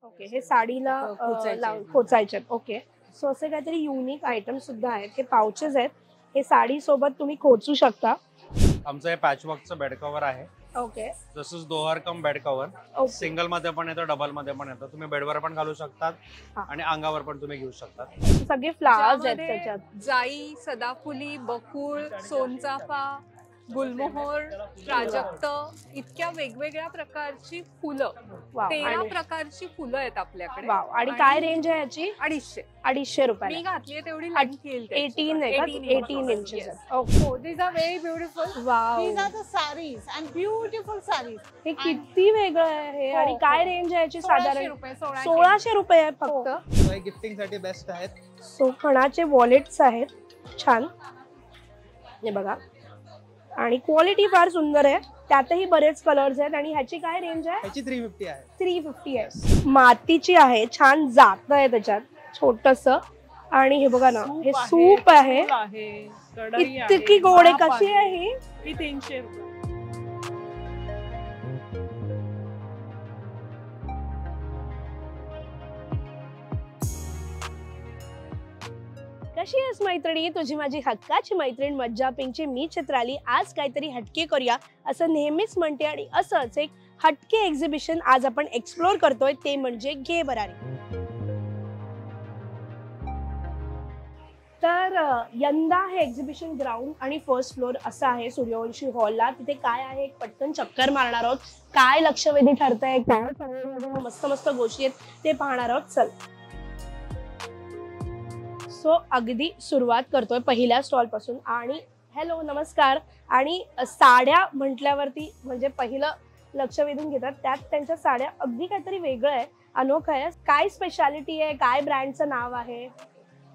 Okay, हे साडीला खोचायचे. Okay, so असे काहीतरी युनिक आयटम सुद्धा आहेत. हे पाउचेस आहेत, हे साडी सोबत तुम्ही खोचू शकता. आमचं हे पॅचवर्कचं बेड कव्हर आहे. ओके, दिस इज दोहर cum bed cover. Okay. Single मध्ये पण येतं, डबल मध्ये पण येतं. तुम्ही बेडवर पण घालू शकतात हा. आणि अंगावर पण तुम्ही घेऊ शकतात. सगळे फ्लावर्स आहेत ज्यामध्ये त्याच्यात. जाई, सदाफुली, बकुळ, सोनचाफा, गुलमोहर, प्राजक्त इतक्या वेगवेगळ्या प्रकारची फुलं, वाव. 13 आणि प्रकारची फुलं आहेत आपल्याकडे. वाव. आणि काय रेंज आहे याची? 250. 250 मी रुपये. घातलीये तेवढी लेंथ येईल त्याची. 18 आहे का? 18 18 inches. Inches. Yes. Okay, Oh, these are very beautiful. Wow. These are the sarees and beautiful sarees. हे किती वेगळं आहे हो, आणि काय हो. रेंज आहे याची? 1600 साधारण रुपये, 1600 रुपये आहे फक्त. हे गिफ्टिंग साठी बेस्ट आहेत. सो खणाचे वॉलेट्स आहेत छान, हे बघा. आणि क्वालिटी फार सुंदर आहे, त्यातही बरेच कलर्स आहेत. आणि ह्याची काय रेंज आहे? ह्याची 350 आहे. 350 आहे. मातीची आहे, छान जात आहे त्याच्यात छोटस. आणि हे बघा ना, हे सूप आहे, इतकी गोड आहे. कशी आहे ही? 300 रुपये. कशी आहेस मैत्रिणी? तुझी माझी हक्काची मैत्रीण मज्जा पिंकची मी चित्राली. आज काहीतरी हटके करूया असं नेहमीच म्हणते, आणि असंच एक हटके एक्झिबिशन आज आपण एक्सप्लोर करतोय, ते म्हणजे घे बरारी. तर यंदा हे एक्झिबिशन ग्राउंड आणि फर्स्ट फ्लोर असं आहे सूर्यवंशी हॉलला. तिथे काय आहे, एक पटकन चक्कर मारणार आहोत. काय लक्षवेधी ठरतंय, काय मस्त मस्त गोष्टी आहेत ते पाहणार आहोत. चल, सो अगदी सुरुवात करतोय पहिल्या स्टॉल पासून. आणि हॅलो, नमस्कार. आणि साड्या म्हटल्यावरती म्हणजे पहिलं लक्ष वेधून घेतात, त्यात त्यांच्या साड्या अगदी काहीतरी वेगळं आहे, अनोखं आहे. काय स्पेशालिटी आहे, काय ब्रँडचं नाव आहे?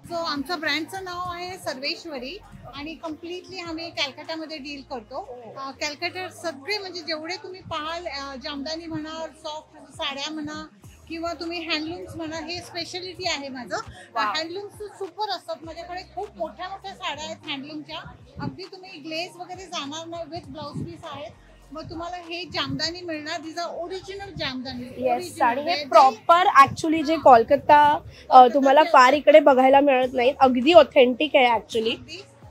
सो आमचं ब्रँडचं नाव आहे सर्वेश्वरी आणि कम्प्लिटली आम्ही कॅलकटामध्ये डील करतो. कॅलकटा सगळे म्हणजे जेवढे तुम्ही पाहाल, जामदानी म्हणा, सॉफ्ट साड्या म्हणा किंवा तुम्ही हँडलूम्स म्हणा, हे स्पेशालिटी आहे माझं. हँडलूम्स सुपर असतात माझ्याकडे. खूप मोठ्या मोठ्या साड्या आहेत हँडलूमच्या. अगदी तुम्ही ग्लेज वगैरे जाणार नाही, विथ ब्लाउज पीस आहेत. मग तुम्हाला हे जामदानी मिळणार. दिस आर ओरिजिनल जामदानी. येस, आणि हे प्रॉपर ऍक्च्युली जे कोलकाता तुम्हाला फार इकडे बघायला मिळत नाही, अगदी ऑथेंटिक आहे ऍक्च्युली.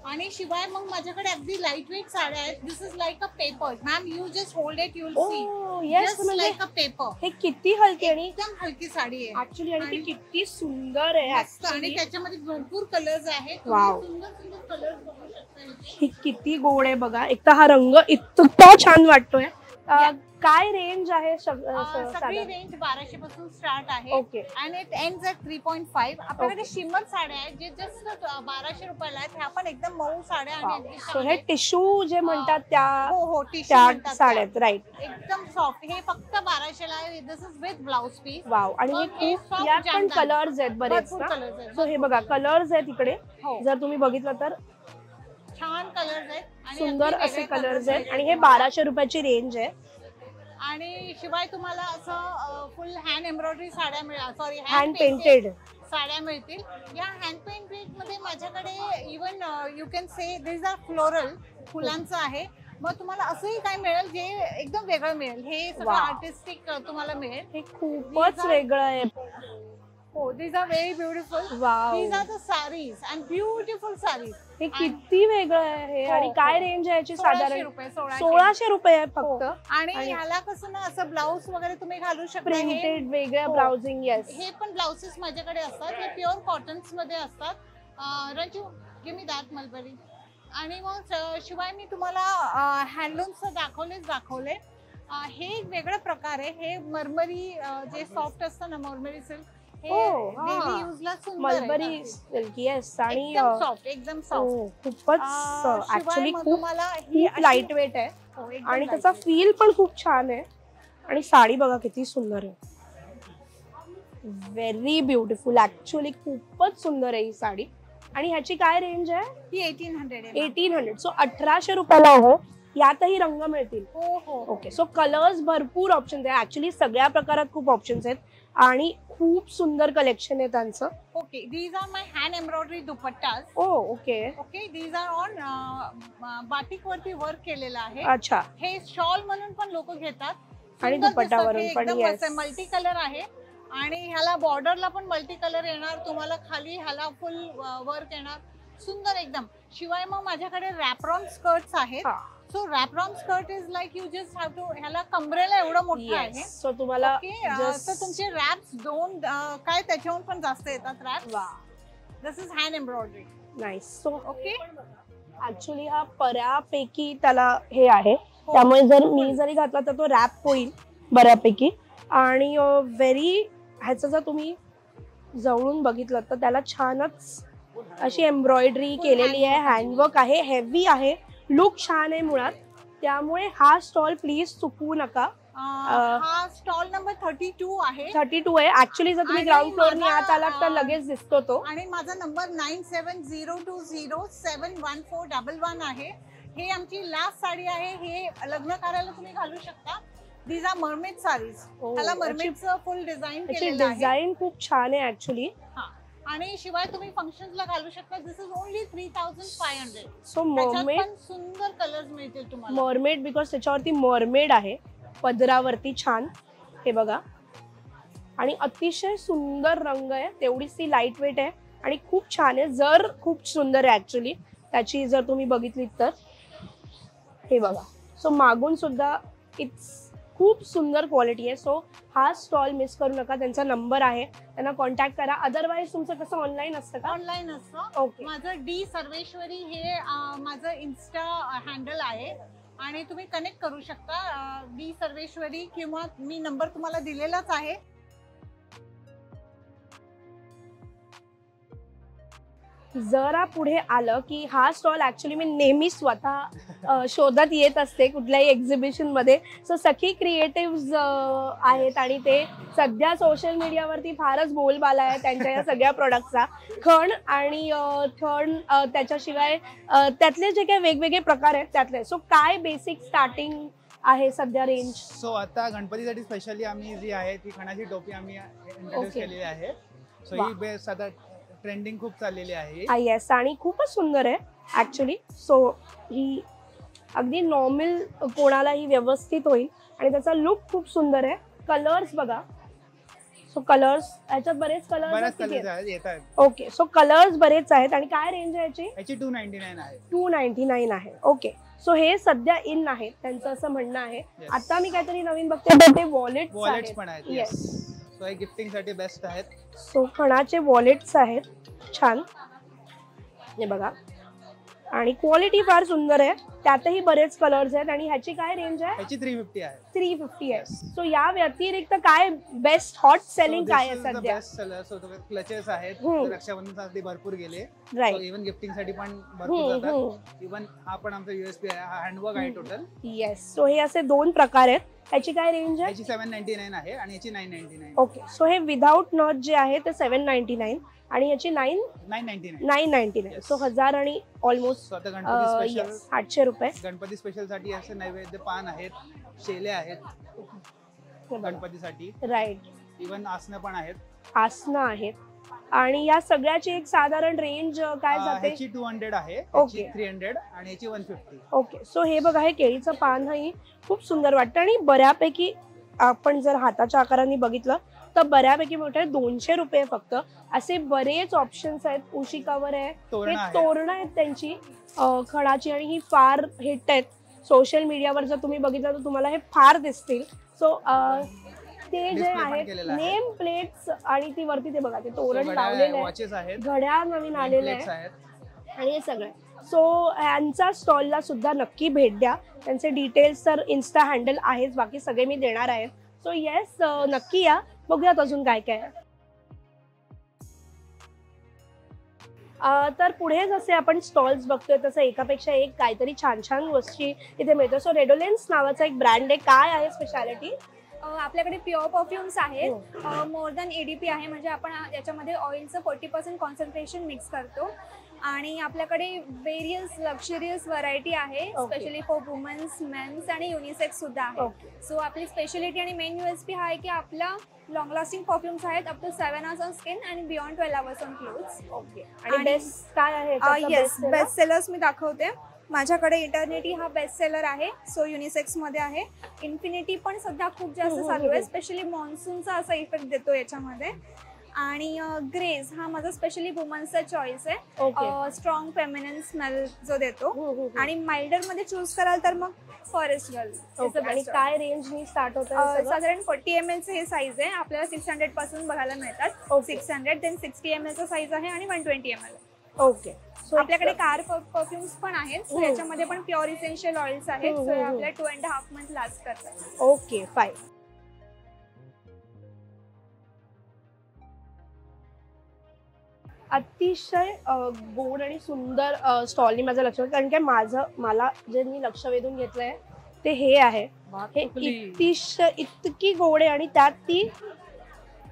आणि शिवाय मग माझ्याकडे अगदी लाईट वेट साड्या आहेत. This is like a paper ma'am, you just hold it, you will see. Yes, just म्हणजे लाईक अ पेपर. हे किती हलकी आणि एकदम हलकी साडी आहे ऍक्च्युली, आणि ती किती सुंदर आहे मस्त. आणि actually. त्याच्यामध्ये भरपूर कलर्स आहेत. वाव. सुंदर सुंदर कलर्स बघू शकता इथे. ही किती गोड आहे बघा. एक तर हा रंग इतका छान वाटतोय. काय रेंज आहे सगळी रेंज 1200 पासून स्टार्ट आहे. ओके, आणि इट एंड्स ॲट 3.5. आपल्याकडे शिमर साड्या आहेत जे जस्ट 1200 रुपयाला आहेत. ह्या पण एकदम मऊ साड्या आणि अगदी सो छान हे आहेत. टिश्यू जे म्हणतात त्या हो हो, टिश्यू त्या म्हणतात साड्या त्या. राईट. एकदम सॉफ्ट. हे फक्त 1200 ला आहे. This is with blouse piece. Wow. आणि हे मग हे खूप soft यात पण जामदानी. कलर्स आहेत बरेच भरपूर ना. कलर्स आहेत. सो हे बघा, कलर्स आहेत इकडे. हो, जर तुम्ही बघितलं तर छान कलर्स आहेत आणि सुंदर अगदी असे वेगळे कलर्स आहेत. आणि हे तुम्हाला. 1200 रुपयाची रेंज आहे. आणि शिवाय तुम्हाला असं फुल हँड एम्ब्रॉयडरी साड्या मिळणार. सॉरी, हँड पेंटेड साड्या मिळतील. या हँड पेंटेड मध्ये माझ्याकडे even you can say this are floral, फुलांचं आहे. मग तुम्हाला असंही काय मिळेल जे एकदम वेगळं मिळेल. हे सगळं Wow. आर्टिस्टिक तुम्हाला मिळेल. हे खूपच वेगळं आहे. हो, these are very beautiful. Wow. These are the sarees and beautiful sarees. हे किती वेगळं आहे. हो, आणि काय हो. रेंज आहे याची? 1600 साधारण रुपये, 1600 रुपये आहे हो. फक्त. आणि आणि ह्याला कसं ना, असं ब्लाऊज वगैरे तुम्ही घालू शकता. प्रिंटेड वेगळ्या हो. ब्लाउजिंग. येस, हे पण ब्लाउजेस माझ्याकडे असतात. हे प्युअर कॉटन्स मध्ये असतात. Ranju, give me that mulberry. आणि मग शिवाय मी तुम्हाला हँडलूम्स दाखवले. हे एक वेगळा प्रकार आहे. हे मरमरी जे सॉफ्ट असतं ना, मरमरी सिल्क, हे हो, हा. डेली युजला सुंदर आहे. Mulberry silk. येस, आणि एकदम सॉफ्ट, एकदम सॉफ्ट. हो, खूपच ऍक्च्युली खूप लाईट वेट आहे. आणि त्याचा फील पण खूप छान आहे. आणि साडी बघा किती सुंदर आहे. Very beautiful. ऍक्च्युली खूपच सुंदर आहे ही साडी. आणि ह्याची काय रेंज आहे? ही 1800 आहे. 1800. सो 1800 रुपयाला आहे. यातही रंग मिळतील. हो हो. ओके, सो कलर्स भरपूर ऑप्शन्स आहे. ऍक्च्युली सगळ्या प्रकारात खूप ऑप्शन्स आहेत आणि खूप सुंदर कलेक्शन आहे त्यांचं. Okay, these are my hand embroidery dupattas. Oh okay. Okay, these are on batik वरती वर्क केलेलं आहे. अच्छा. हे शॉल म्हणून पण लोक घेतात. आणि दुपट्टावरून पण. मल्टी कलर आहे. आणि ह्याला बॉर्डरला पण मल्टी कलर येणार तुम्हाला, खाली ह्याला फुल वर्क येणार, सुंदर एकदम. शिवाय मग माझ्याकडे रॅपरॉन स्कर्ट्स आहेत. So wrap on skirt is like you just have to, ह्याला कमरेला एवढं मोठं आहे. सो तुम्हाला तर तुमचे रॅप्स दोन काय त्याच्याहून पण जास्त येतात wraps. This is hand embroidery. Nice. So okay, actually हा बऱ्यापैकी त्याला हे आहे, त्यामुळे जर मी जरी घातला तर तो रॅप होईल बऱ्यापैकी. आणि व्हेरी ह्याचं जर तुम्ही जवळून बघितलं तर त्याला छानच अशी एम्ब्रॉयडरी केलेली आहे, हँडवर्क आहे, हेवी आहे, लुक छान आहे मुळात. त्यामुळे हा स्टॉल प्लीज चुकवू नका. हा स्टॉल नंबर 32 आहे. 32 आहे ऍक्च्युली. जर तुम्ही ग्राउंड फ्लोअरने आत आलात तर लगेच दिसतो तो. आणि माझा नंबर 9702071411 आहे. हे आमची लास्ट साडी आहे. हे लग्न कार्याला तुम्ही घालू शकता. These are mermaid saris. ह्याला मर्मेडचं फुल डिझाईन केलेलं आहे. डिझाईन खूप छान आहे ऍक्च्युली. आणि शिवाय तुम्ही फंक्शन्सला घालू शकता. दिस इज ओनली 3500. सो मर्मेड, सुंदर कलर्स मिळतील तुम्हाला. मर्मेड बिकॉज त्याच्यावरती मर्मेड आहे पदरावरती छान, हे बघा. आणि अतिशय सुंदर रंग आहे, तेवढीच ती लाईट वेट आहे आणि खूप छान आहे. जर खूप सुंदर आहे ऍक्च्युली त्याची, जर तुम्ही बघितलीत तर हे बघा. सो मागून सुद्धा इट्स खूप सुंदर क्वालिटी आहे. सो हा स्टॉल मिस करू नका. त्यांचा नंबर आहे, त्यांना कॉन्टॅक्ट करा. अदरवाईज तुमचं कसं ऑनलाईन असतं का? ऑनलाईन असतं. ओके. माझं डी सर्वेश्वरी हे माझं इन्स्टा हँडल आहे आणि तुम्ही कनेक्ट करू शकता डी सर्वेश्वरी, किंवा मी नंबर तुम्हाला दिलेलाच आहे. जरा पुढे आलं की हा स्टॉल ऍक्च्युली मी नेहमी स्वतः शोधत येत असते कुठल्याही एक्झिबिशन मध्ये. सो सखी क्रिएटिव्ह आहेत आणि ते सध्या सोशल मीडियावरती फारच बोलबाला आहे त्यांच्या या सगळ्या प्रोडक्टचा. खण आणि थण, त्याच्याशिवाय त्यातले जे काही वेगवेगळे प्रकार आहेत त्यातले. सो काय बेसिक स्टार्टिंग आहे सध्या रेंज? सो आता गणपतीसाठी स्पेशली आम्ही जी आहे ती खणाची टोपी आम्ही इंट्रोड्यूस केलेली आहे. सो ही बेस्ट आता ट्रेंडिंग खूप चाललेली आहे. येस, आणि खूपच सुंदर आहे ऍक्च्युली. सो ही अगदी नॉर्मल कोणालाही व्यवस्थित होईल आणि त्याचा लुक खूप सुंदर आहे. कलर्स बघा. सो कलर्स ह्याच्यात बरेच कलर्स येतात. ओके. सो कलर्स बरेच आहेत. आणि काय रेंज आहे याची 299 आहे. 299 आहे. ओके. सो हे सध्या इन आहे त्यांचं असं म्हणणं आहे. आता मी काहीतरी नवीन बघते ते वॉलेट्स पण आहेत. येस. सो हे गिफ्टिंग साठी बेस्ट आहेत. सो खणाचे वॉलेट्स आहेत छान, हे बघा. आणि क्वालिटी फार सुंदर आहे. त्यातही बरेच कलर्स आहेत. आणि ह्याची काय रेंज आहे? ह्याची 350 आहे. 350 आहे. सो या व्यतिरिक्त काय बेस्ट हॉट सेलिंग काय आहे सध्या? Best seller. सो क्लचेस आहेत. रक्षाबंधनसाठी भरपूर गेले. राईट. इव्हन गिफ्टिंग साठी पण भरपूर जातात. इव्हन हा पण आमचा यूएसपी आहे, हँडवर्क आहे टोटल. येस. सो हे असे दोन प्रकार आहेत. ह्याची काय रेंज आहे? याची 799 आहे आणि याची 999. ओके. सो हे विदाउट नॉट जे आहे ते 799 आणि याची 999. सो 1000 आणि ऑलमोस्ट 800 रुपये. गणपती स्पेशल साठी असे नैवेद्य पान आहेत, शेले आहेत गणपतीसाठी. राईट. इव्हन आसनं पण आहेत. आसनं आहेत. आणि या सगळ्याची एक साधारण रेंज काय जाते? ह्याची 200 आहे, ओके. 300 आणि याची 150. ओके. सो हे बघा, हे केळीचं पान ही खूप सुंदर वाटतं आणि बऱ्यापैकी आपण जर हाताच्या आकाराने बघितलं तर बऱ्यापैकी मोठे 200 रुपये फक्त. असे बरेच ऑप्शन्स आहेत. उशी कवर आहे, हे तोरणं आहेत त्यांची खणाची आणि ही फार हिट आहेत. सोशल मीडियावर जर तुम्ही बघितलं तर तुम्हाला हे फार दिसतील. सो ते जे आहेत नेम प्लेट्स आणि ती वरती ते बघा ते तोरण लावलेलं आहे, घड्याळ नवीन आलेलं आहे आणि हे सगळं. सो ह्यांचा स्टॉलला सुद्धा नक्की भेट द्या. त्यांचे डिटेल्स तर इन्स्टा हँडल आहेच, बाकी सगळे मी देणार आहे. सो येस, नक्की या. बघूयात अजून काय काय. तर पुढे जसे आपण स्टॉल्स बघतोय तसं एकापेक्षा एक काहीतरी छान छान गोष्टी इथे मिळतो. सो रेडोलेन्स नावाचा एक ब्रँड आहे. काय आहे स्पेशालिटी? आपल्याकडे प्युअर परफ्युम्स आहेत. मोर दॅन EDP आहे, म्हणजे आपण याच्यामध्ये ऑइलचं 40% कॉन्सन्ट्रेशन मिक्स करतो. आणि आपल्याकडे वेरियस लक्झरियस व्हरायटी आहे, स्पेशली फॉर वुमन्स, मेन्स आणि युनिसेक्स सुद्धा आहे. सो आपली स्पेशालिटी आणि मेन USP हा आहे की आपला लॉंग लास्टिंग परफ्युम्स आहेत up to 7 hours on skin आणि beyond 12 hours on clothes. Okay. आणि बेस्ट काय आहे? येस, बेस्ट सेलर्स मी दाखवते. माझ्याकडे इटर्निटी हा बेस्ट सेलर आहे, सो युनिसेक्स मध्ये आहे. इन्फिनिटी पण सध्या खूप जास्त चालू आहे, स्पेशली मॉन्सूनचा असा इफेक्ट देतो याच्यामध्ये. आणि ग्रेज हा माझा स्पेशली वुमन्सचा चॉईस आहे, स्ट्रॉंग फेमिनिन स्मेल जो देतो. आणि माइल्डर मध्ये चूज कराल तर मग फॉरेस्ट गर्ल. आणि काय रेंज नी स्टार्ट होतं? साधारण 40 ml चे हे साईज आहे, आपल्याला 600 पासून बघायला मिळतात. 600 देन 60 ml चा साईज आहे आणि 120 ml. ओके. आपल्याकडे कार परफ्युम्स पण आहेत, सो याच्यामध्ये पण प्युअर इसेन्शियल ऑइल्स आहेत, सो आपल्याला 2.5 मंथ लास्ट करतात. Okay fine. अतिशय गोड आणि सुंदर स्टॉलनी माझं लक्ष, कारण की मला जे मी लक्ष वेधून घेतलंय ते हे आहे. हे इतकी गोड आहे आणि त्यात ती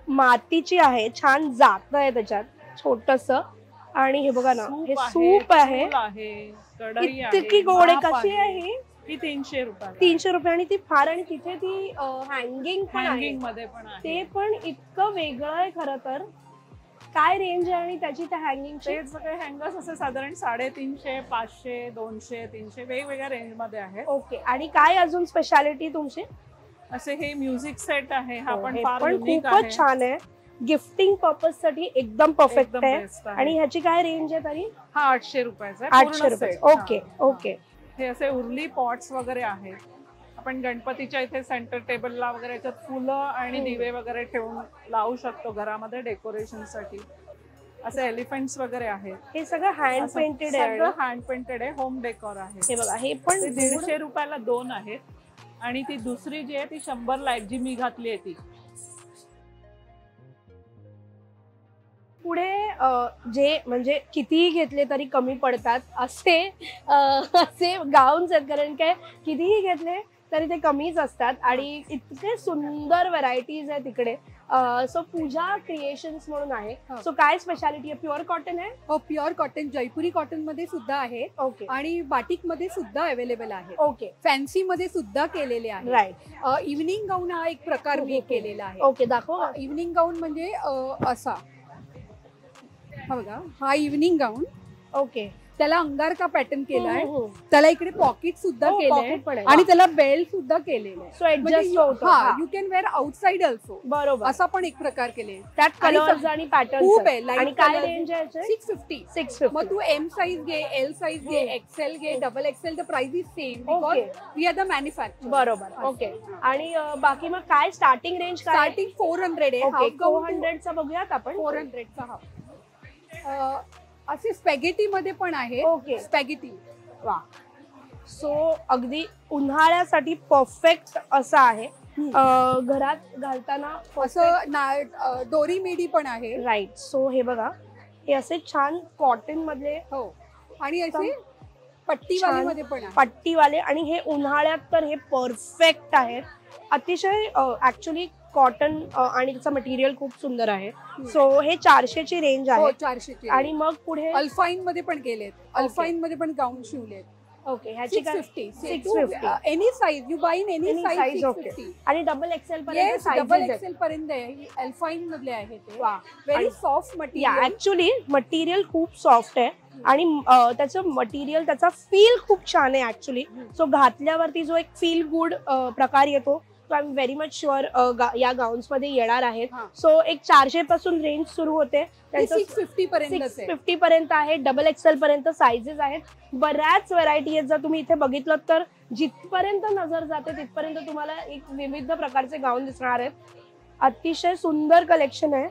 मातीची आहे, छान जात आहे त्याच्यात छोटस. आणि हे बघा ना, हे सूप आहे, इतकी गोड आहे. कशी आहे ही? 300 रुपये. 300 रुपये. आणि ती फार, आणि तिथे ती हँगिंग पण आहे, मध्ये पण आहे. ते पण इतकं वेगळं आहे खरं तर. काय रेंज आहे आणि त्याची त्या हँगिंग? ते सगळे हँगर्स असे साधारण 350, 500, 200, 300 वेगवेगळ्या रेंज मध्ये आहेत. ओके. आणि काय अजून स्पेशालिटी तुमची? असे हे म्युझिक सेट आहे, हा पण हे फार पण युनिक आहे. खूपच छान आहे, गिफ्टिंग पर्पज साठी एकदम परफेक्ट आहे. आणि ह्याची काय रेंज आहे तरी? हा 800 रुपयाचा. 800 रुपये. Okay okay. हे असे उर्ली पॉट्स वगैरे आहेत. आपण गणपतीच्या इथे सेंटर टेबलला वगैरे याच्यात फुलं आणि दिवे वगैरे ठेवून लावू शकतो घरामध्ये डेकोरेशन साठी. असे एलिफंट्स वगैरे आहेत. हे सगळं हँड पेंटेड आहे. सगळं हँड पेंटेड आहे, होम डेकोर आहे. हे बघा, हे पण 150 रुपयाला 2 आहेत. आणि ती दुसरी जी आहे ती 100 ला एक, जी मी घातली आहे ती. पुढे जे म्हणजे कितीही घेतले तरी कमी पडतात असे गाऊन्स आहेत, कारण काय कितीही घेतले तरी ते कमीच असतात. आणि इतके सुंदर व्हरायटीज आहेत तिकडे. सो पूजा क्रिएशन्स म्हणून आहे. सो काय स्पेशालिटी आहे? प्युअर कॉटन आहे? हो, प्युअर कॉटन, जयपुरी कॉटन मध्ये सुद्धा आहे. ओके. आणि बाटिक मध्ये सुद्धा अवेलेबल आहे. ओके. फॅन्सी मध्ये सुद्धा केलेले आहे. राईट. इव्हनिंग गाऊन हा एक प्रकार मी केलेला आहे. ओके, दाखव. इव्हनिंग गाऊन म्हणजे असा, हा बघा, हा इव्हनिंग गाऊन. ओके. त्याला अंगारका पॅटर्न केलाय, त्याला इकडे पॉकेट सुद्धा केलंय आणि त्याला बेल्ट सुद्धा केलेलं आहे. सो ऍडजस्ट होतो. You can wear outside also. बरोबर. असा पण एक प्रकार केले. त्यात कलर्स आणि पॅटर्न खूप आहे. आणि काय रेंज आहे? 650. मग तू एम साईज घे, एल साईज घे, एक्सेल घे, double XL, the price is same because we are the manufacture. बरोबर. ओके. आणि बाकी मग काय स्टार्टिंग रेंज? स्टार्टिंग 400 आहे. 400 चा बघूयात आपण. 400 चा हा. असे स्पॅगेटी मध्ये पण आहे. ओके. स्पॅगेटी. वा. सो अगदी उन्हाळ्यासाठी परफेक्ट असं आहे. घरात घालताना असं दोरी मेडी पण आहे. राईट. सो हे बघा, हे असे छान कॉटन मधले. हो. आणि असे पट्टीवाले मध्ये पण आहे. पट्टीवाले. आणि हे उन्हाळ्यात तर हे परफेक्ट आहेत. अतिशय ऍक्च्युली कॉटन आणि त्याचं मटेरियल खूप सुंदर आहे. सो हे 400 ची रेंज आहे. 400 आणि मग पुढे अल्फाईन मध्ये पण केलेत. अल्फाईन मध्ये पण गाऊन शिवलेत. ओके. ह्याची 650. Any size you buy in any size. 650. आणि डबल एक्सेल पर्यंत. डबल एक्सेल पर्यंत आहे. अल्फाईन मधले आहे ते. Very soft material. Actually material खूप सॉफ्ट आहे आणि त्याचं मटेरियल, त्याचा फील खूप छान आहे ऍक्च्युली. सो घातल्यावरती जो एक फील गुड प्रकार येतो तो I am very much sure या गाऊन्स मध्ये येणार आहेत. सो एक 400 पासून रेंज सुरू होते. 650 पर्यंत आहे. डबल एक्सेल पर्यंत साइजेस आहेत. बऱ्याच व्हरायटी आहेत. जर तुम्ही इथे बघितलं तर जिथपर्यंत नजर जाते तिथपर्यंत तुम्हाला एक विविध प्रकारचे गाऊन दिसणार आहेत. अतिशय सुंदर कलेक्शन आहे.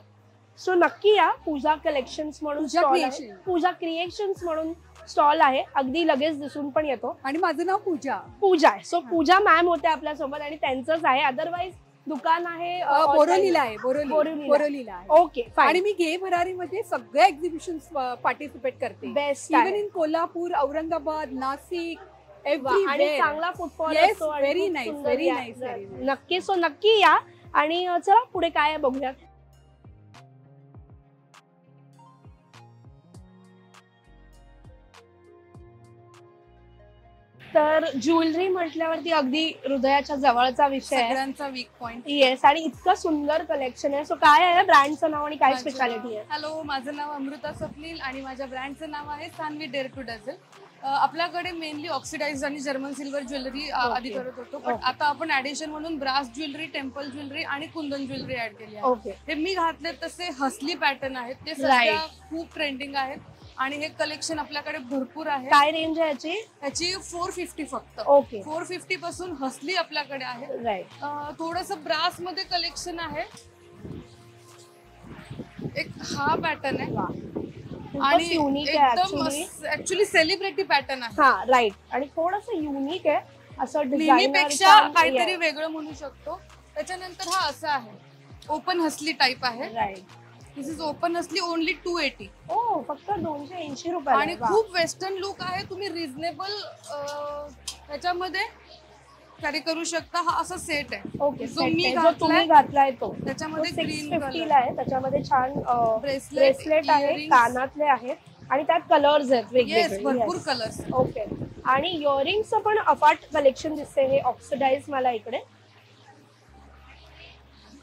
सो नक्की या. पूजा कलेक्शन्स म्हणून, पूजा क्रिएशन्स म्हणून स्टॉल आहे. अगदी लगेच दिसून पण येतो. आणि माझं नाव पूजा आहे. सो पूजा मॅम होते आपल्यासोबत आणि त्यांचंच आहे. अदरवाईज दुकान आहे बोरोलीला आहे. बोरोलीला आहे. ओके. आणि मी घे भरारी मध्ये सगळ्या एक्झिबिशन पार्टिसिपेट करते. Best. Even in Kolhapur, Aurangabad, Nashik, आणि चांगला फुटफॉल असतो. Very nice, very nice. नक्की. सो नक्की या. आणि चला पुढे काय बघूयात. तर ज्वेलरी म्हटल्यावरती अगदी हृदयाच्या जवळचा विषय आहे, सगळ्यांचा वीक पॉइंट. येस. आणि इतकं सुंदर कलेक्शन आहे. सो काय आहे ब्रँडचं नाव आणि काय स्पेशालिटी आहे? हॅलो, माझं नाव अमृता स्वप्नील आणि माझ्या ब्रँडचं नाव आहे सान्वी डेअर टू डझन. आपल्याकडे मेनली ऑक्सिडाइज आणि जर्मन सिल्वर ज्वेलरी आधी करत होतो, पण आता आपण ऍडिशन म्हणून ब्रास ज्वेलरी, टेम्पल ज्वेलरी आणि कुंदन ज्वेलरी ऍड केली आहे. हे मी घातले तसे हसली पॅटर्न आहेत, ते सध्या खूप ट्रेंडिंग आहेत आणि हे कलेक्शन आपल्याकडे भरपूर आहे. काय रेंज आहे याची? याची 450 फक्त. 450 पासून हसली आपल्याकडे आहे. थोडस ब्रास मध्ये कलेक्शन आहे. एक हा पॅटर्न आहे आणि एकदम ऍक्च्युली सेलिब्रिटी पॅटर्न आहे. हा राईट, आणि थोडस युनिक आहे असं, नेहमीपेक्षा काहीतरी वेगळं म्हणू शकतो. त्याच्यानंतर हा असा आहे, ओपन हसली टाइप आहे. राईट, दिस इज ओपन हसली, ओनली 280. फक्त 280 रुपये. आणि खूप वेस्टर्न लुक आहे, तुम्ही रिझनेबल ह्याच्यामध्ये कॅरी करू शकता. हा असा सेट आहे जो मी घातलाय तो, त्याच्यामध्ये ग्रीन 650 ला आहे. त्याच्यामध्ये छान ब्रेसलेट आहे, कानातले आहेत आणि त्यात कलर्स आहेत वेगवेगळे, भरपूर कलर्स. ओके, आणि इयरिंग्सचं पण अफाट कलेक्शन दिसते. हे ऑक्सिडाइज मला इकडे.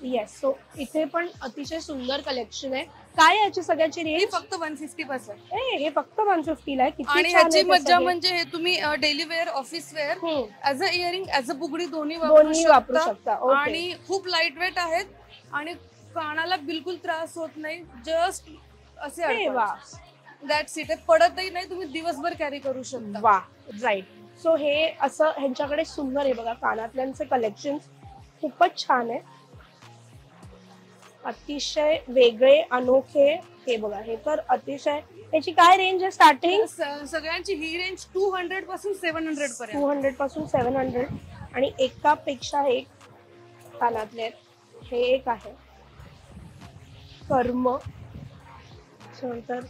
येस, सो इथे पण अतिशय सुंदर कलेक्शन आहे. काय याची सगळ्याची रेंज? फक्त 150%. हे फक्त 150 ला आहे. आणि ह्याची मजा म्हणजे हे तुम्ही daily wear, office wear, as a earring, as a बुगडी दोन्ही वापरू शकता. आणि खूप लाईट वेट आहेत आणि कानाला बिलकुल त्रास होत नाही. जस्ट असे दॅट्स इट. पडतही नाही, तुम्ही दिवसभर कॅरी करू शकता. वा, राईट. सो हे असं ह्यांच्याकडे सुंदर आहे बघा, कानातल्यांचे कलेक्शन खूपच छान आहे, अतिशय वेगळे अनोखे. हे बघा, हे तर अतिशय. याची काय रेंज आहे स्टार्टिंग? सगळ्यांची ही रेंज 200 पासून 700 पर्यंत. 200 पासून 700. आणि एकापेक्षा एक कानातले आहेत. हे एक आहे कर्म. नंतर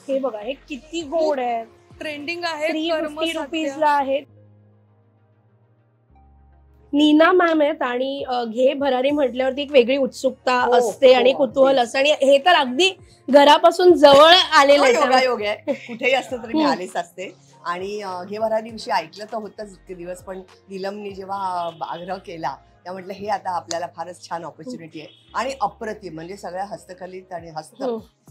हे बघा, हे किती गोड आहे, ट्रेंडिंग आहे. 350 रुपीजला आहे. नीना मॅम आहेत आणि घे भरारी म्हटल्यावरती एक वेगळी उत्सुकता असते आणि कुतूहल असतं, आणि हे तर अगदी घरापासून जवळ आलेलं आहे. कुठेही असतं तरी मी आलेच असते. आणि घे भरारी विषयी ऐकलं तर होतंच इतके दिवस, पण नीलमनी जेव्हा आग्रह केला त्या म्हटलं हे आता आपल्याला फारच छान ऑपॉर्च्युनिटी आहे आणि अप्रतिम. म्हणजे सगळ्या हस्तकलेत आणि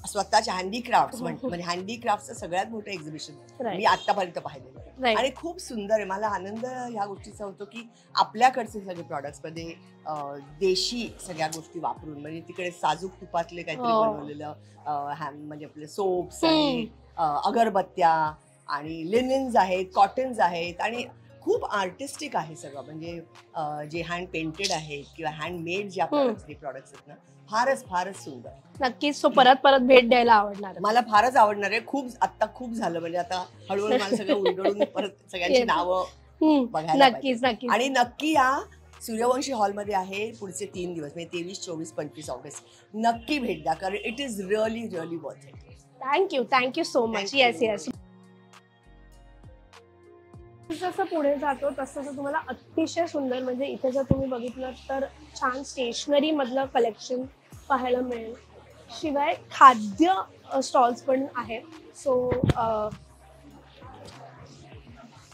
स्वतःच्या हँडीक्राफ्ट म्हणजे हँडीक्राफ्टचं सगळ्यात मोठं एक्झिबिशन मी आतापर्यंत पाहिलेलं आणि खूप सुंदर आहे. मला आनंद ह्या गोष्टीचा होतो की आपल्याकडचे सगळे प्रॉडक्ट्स मध्ये देशी सगळ्या गोष्टी वापरून, म्हणजे तिकडे साजूक तुपातले काहीतरी बनवलेलं म्हणजे आपले सोप्स आणि अगरबत्त्या आणि लिनिन्स आहेत, कॉटन्स आहेत आणि खूप आर्टिस्टिक आहे सगळं. म्हणजे जे हँड पेंटेड आहेत किंवा हँडमेड जे प्रॉडक्ट्स आहेत ना, फारच सुंदर. नक्कीच. परत भेट द्यायला आवडणार, मला फारच आवडणार आहे. आता खूप झालं, म्हणजे आता हळूहळू मला सगळं उलगडून परत सगळ्यांची नावं बघायला. नक्कीच. आणि नक्की या सूर्यवंशी हॉलमध्ये आहे पुढचे 3 दिवस, म्हणजे 23, 24, 25 ऑगस्ट. नक्की भेट द्या, कारण it is really worth it. Thank you so much. Yes. जसं पुढे जातो तसं तुम्हाला अतिशय सुंदर, म्हणजे इथे जर तुम्ही बघितलं तर छान स्टेशनरी मधलं कलेक्शन पाहायला मिळेल. शिवाय खाद्य स्टॉल्स पण आहेत. सो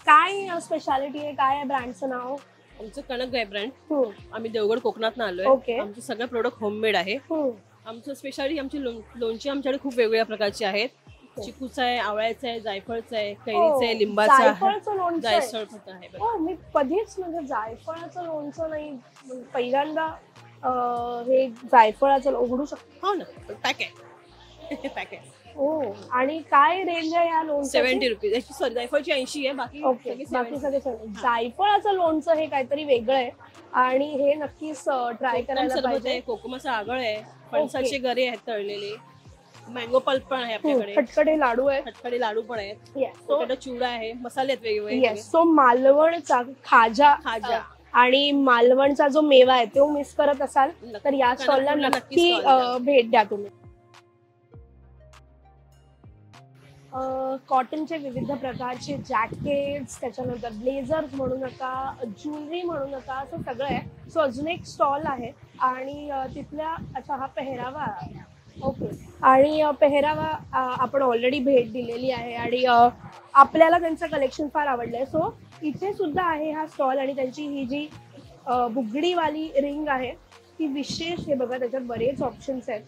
काय स्पेशालिटी आहे, काय आहे ब्रँडचं नाव? आमचं कनक आहे ब्रँड. आम्ही देवगड कोकणात आलोय. आमचे सगळे प्रोडक्ट होममेड आहे. आमचं स्पेशालिटी, आमची लोणची आमच्याकडे खूप वेगवेगळ्या प्रकारची आहेत. चिकूचं आहे, आवळ्याचं आहे, जायफळचं आहे, कैरीचं आहे, लिंबाचं आहे. जायफळचं आहे. मी कधीच म्हणजे जायफळाचं लोणचं नाही, पहिल्यांदा हे जायफळाचं उघडू शकतो. हो ना, पॅक आहे. पॅक आहे. आणि काय रेंज आहे या लोणचं? 70 रुपीज. सॉरी, जायफळची 80 आहे, बाकी सगळे. जायफळाचं लोणचं हे काहीतरी वेगळं आहे आणि हे नक्कीच ट्राय करायला पाहिजे. कोकमाचं आगळ आहे, फणसाचे गरे आहेत तळलेले, मँगो पल्प पण आहे आपल्याकडे, खटखटे लाडू आहेत, खटखटे लाडू पण आहेत, चिवडा आहे, मसाले आहेत वेगवेगळे. सो मालवणचा खाजा आणि मालवणचा जो मेवा आहे तो मिस करत असाल तर या स्टॉलला नक्की भेट द्या तुम्ही. कॉटनचे विविध प्रकारचे जॅकेट्स, त्याच्यानंतर ब्लेझर्स म्हणू नका, ज्वेलरी म्हणू नका, असं सगळं आहे. सो अजून एक स्टॉल आहे आणि तिथल्या हा पेहरावा. ओके. आणि पेहरावा आपण ऑलरेडी भेट दिलेली आहे आणि आपल्याला त्यांचं कलेक्शन फार आवडलंय. सो इथे सुद्धा आहे हा स्टॉल आणि त्यांची ही जी बुगडीवाली रिंग आहे ती विशेष. हे बघा, त्याच्यात बरेच ऑप्शन्स आहेत.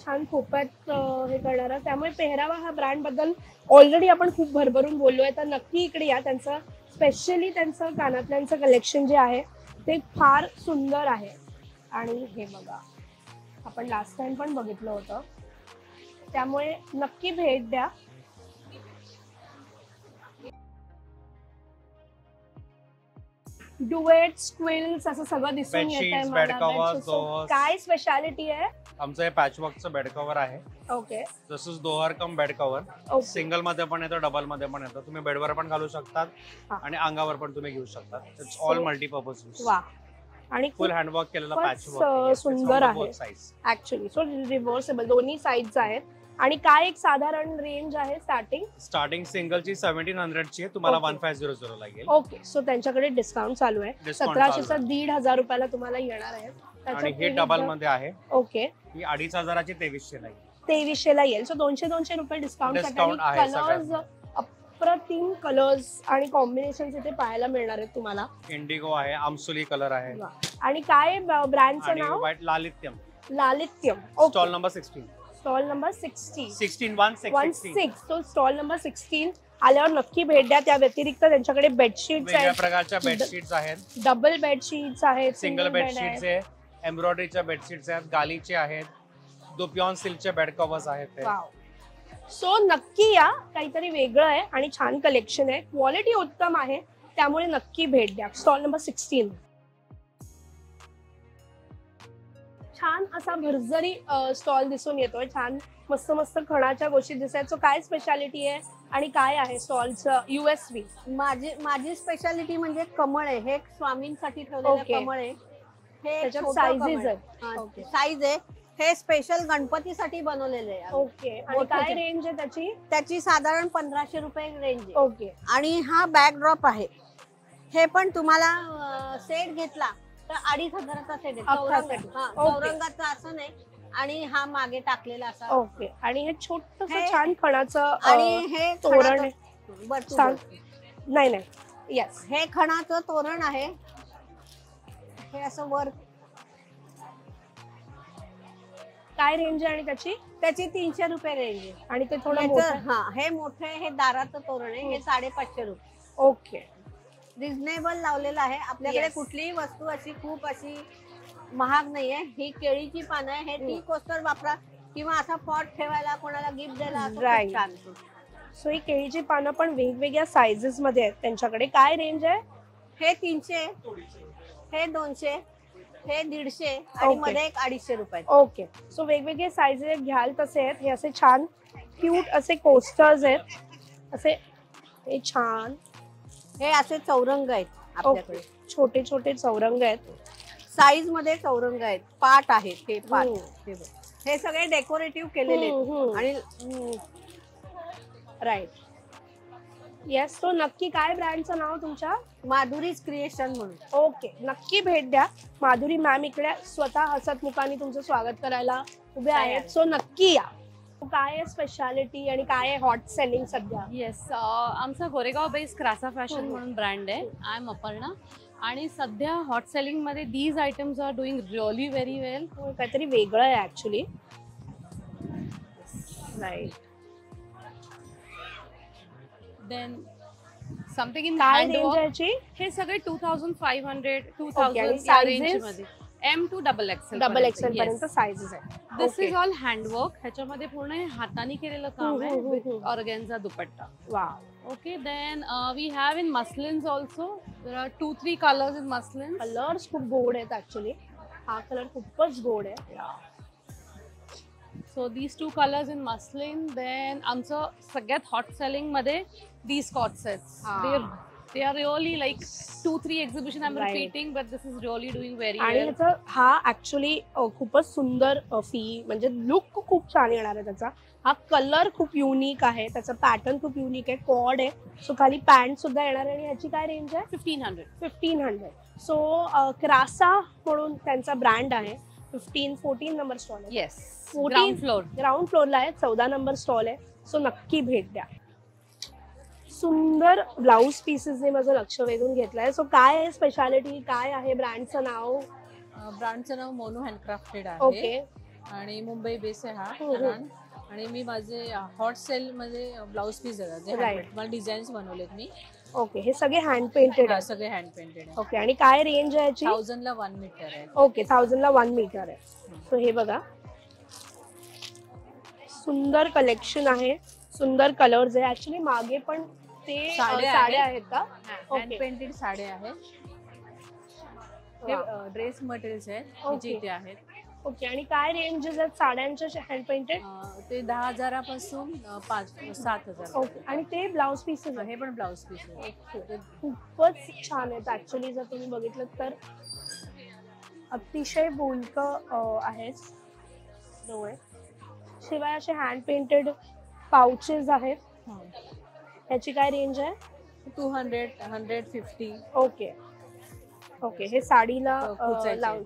छान खोप्यात हे करणारा, त्यामुळे पेहरावा हा ब्रँड बद्दल ऑलरेडी आपण खूप भरभरून बोललोय. तर नक्की इकडे या. त्यांचं स्पेशली त्यांचं कानातल्यांचं कलेक्शन जे आहे ते फार सुंदर आहे. आणि हे बघा, आपण लास्ट टाइम पण बघितलं होतं, त्यामुळे नक्की भेट द्या. डुएट्स, क्विल्स असं सगळं दिसून येतंय मला. काय स्पेशालिटी आहे? आमचं हे पॅचवर्कचं बेड कव्हर आहे. ओके. तसंच दोहर कम बेड कव्हर, सिंगल मध्ये पण येतं, डबल मध्ये पण येतं. तुम्ही बेडवर पण घालू शकतात आणि अंगावर पण तुम्ही घेऊ शकतात. It's all multipurpose use. वा. आणि फुल हँडवर्क केलेला पॅचवर्क सुंदर आहे ऍक्च्युली. सो रिव्हर्सेबल दोन्ही साइड्स आहेत. आणि काय एक साधारण रेंज आहे स्टार्टिंग सिंगलची 1700 ची आहे, तुम्हाला 1500 लागेल. ओके. सो त्यांच्याकडे डिस्काउंट चालू आहे. 1700चा 1500 रुपयाला तुम्हाला येणार आहे. आणि हे डबल मध्ये आहे. ओके. ही 2500ची 2300 ला येईल. 2300 ला येईल. सो 200 रुपये डिस्काउंट. कलर्स अप्रतिम कलर्स आणि कॉम्बिनेशन इथे पाहायला मिळणार आहेत तुम्हाला. इंडिगो आहे, आमसुली कलर आहे. आणि काय ब्रँडचं नाव? Lalityam. Lalityam. Stall number 16. Stall number 16. 16. तो स्टॉल नंबर 16 आल्यावर नक्की भेट द्या. त्या व्यतिरिक्त त्यांच्याकडे बेडशीट्स आहेत, वेगळ्या प्रकारच्या बेडशीट्स आहेत, डबल बेडशीट्स आहेत, सिंगल बेडशीट्स आहे, एम्ब्रॉयडरीच्या बेडशीट्स आहेत, गालीचे आहेत, दुपियॉन सिल्कचे बेड कव्हर्स आहेत. सो नक्की या. काहीतरी वेगळं आहे आणि छान कलेक्शन आहे, क्वालिटी उत्तम आहे, त्यामुळे नक्की भेट द्या. Stall number 16. छान असा भरजरी स्टॉल दिसून येतोय. छान मस्त मस्त खणाच्या गोष्टी दिसत. सो काय स्पेशालिटी आहे आणि काय आहे स्टॉलचं? USV. माझी स्पेशालिटी म्हणजे कमळ आहे. हे स्वामींसाठी ठेवलेलं कमळ आहे. हे साईजेस आहेत. साईज आहे. हे स्पेशल गणपतीसाठी बनवलेले आहे. ओके. आणि काय रेंज आहे त्याची? त्याची साधारण 1500 रुपये रेंज आहे. ओके. आणि हा बॅकड्रॉप आहे. हे पण तुम्हाला सेट घेतला तर 2500चा सेट आहे. चौरंगाचा असं नाही. आणि हा मागे टाकलेला असा. ओके. आणि हे छोटंसं छान खणाचं आणि हे तोरण आहे. नाही यस, हे खणाचं तोरण आहे. हे असं वर. काय रेंज आहे आणि त्याची 300 रुपये रेंज आहे. आणि ते थोडं हे मोठे हे दाराचं तोरण आहे. हे 550 रुपये. ओके. रिझनेबल लावलेलं आहे. आपल्याकडे कुठलीही वस्तू अशी खूप अशी महाग नाहीये. ही केळीची पानं आहे. हे टी कोस्टर वापरा किंवा असा पॉट ठेवायला, कोणाला गिफ्ट द्यायला छान. सो ही केळीची पानं पण वेगवेगळ्या साइजेस मध्ये आहेत त्यांच्याकडे. काय रेंज आहे? हे 300, हे 200, हे 150 आणि मध्ये एक 250 रुपये. ओके. सो वेगवेगळे साइजेस घ्याल तसे आहेत. हे असे छान क्यूट असे कोस्टर्स आहेत. असे हे छान. हे असे चौरंग आहेत आपल्याकडे. छोटे छोटे चौरंग आहेत. साईज मध्ये चौरंग आहेत. पाट आहेत. हे पाट. हे सगळे डेकोरेटिव्ह केलेले आणि राईट. येस. तो नक्की काय ब्रँडचं नाव तुमच्या? माधुरीज क्रिएशन म्हणून. ओके. नक्की भेट द्या. माधुरी मॅम इकडे स्वतः हसतमुखाने तुमचं स्वागत करायला उभे आहेत. सो नक्की या. काय आहे स्पेशालिटी आणि काय आहे हॉट सेलिंग सध्या? येस, आमचा गोरेगाव बेस क्रासा फॅशन म्हणून ब्रँड आहे. I am Aparna. आणि सध्या हॉट सेलिंग मध्ये these items are doing really very well. काहीतरी वेगळं आहे actually. Right. Then something in काय रेंज आहे? हे सगळे 2500, 2000 या रेंज मध्ये. M to XXL. Double XL पर्यंत साइजेस आहेत. This is all handwork. ह्याच्यामध्ये पूर्ण हाताने केलेलं काम आहे with organza dupatta. Wow. Okay. Then we have in muslins also. There are 2-3 colours in muslins. Colours खूप गोड आहेत ऍक्च्युली. हा कलर खूपच गोड आहे. So these 2 colours in muslin. Then आमचं सगळ्यात हॉट सेलिंग मध्ये these cot sets. They are really like 2-3 exhibition I'm repeating, but this is really doing very well. आणि याचा हा ऍक्च्युली खूपच सुंदर म्हणजे लुक खूप छान येणार आहे त्याचा. हा कलर खूप युनिक आहे. त्याचा पॅटर्न खूप युनिक आहे. कॉर्ड आहे. सो खाली पॅन्ट सुद्धा येणार आहे. आणि ह्याची काय रेंज आहे? 1500. सो क्रासा म्हणून त्यांचा ब्रँड आहे. 14 नंबर स्टॉल आहे. येस. ग्राउंड फ्लोअरला आहे. 14 नंबर स्टॉल आहे. सो नक्की भेट द्या. सुंदर ब्लाउज पीसेसने माझं लक्ष वेधून घेतलंय. सो काय आहे स्पेशालिटी? काय आहे ब्रँडचं नाव? ब्रँडचं नाव मोनू हँडक्राफ्टेड आहे. ओके. आणि मुंबई बेस आहे हा ब्रँड. आणि मी माझे हॉट सेल मध्ये ब्लाउज पीस देतात, मला डिझाईन्स बनवलेत मी. ओके, हे सगळे हँड पेंटेड आहे? सगळे हँड पेंटेड आहे. ओके, आणि काय रेंज आहे याची? 1000 ला 1 मीटर आहे. ओके, 1000 ला 1 मीटर आहे. सो हे बघा, सुंदर कलेक्शन आहे, सुंदर कलर्स आहे. ऍक्च्युली मागे पण ते साड्या आहेत का? हँड पेंटेड साड्या आहेत. हे ड्रेस मटेरियल्स आहेत जे इथे आहेत. ओके, आणि काय रेंजेस आहेत साड्यांच्या हँड पेंटेड? ते 10,000 पासून 7,000. ओके, आणि ते ब्लाउज पीसेस हे पण ब्लाउज पीस आहे. खूपच छान आहेत ऍक्च्युली, जर तुम्ही बघितलं तर अतिशय बोलकं आहेत. शिवाय असे हँड पेंटेड पाउचेस आहेत. याची काय रेंज आहे? 200, 150. ओके ओके, हे साडीला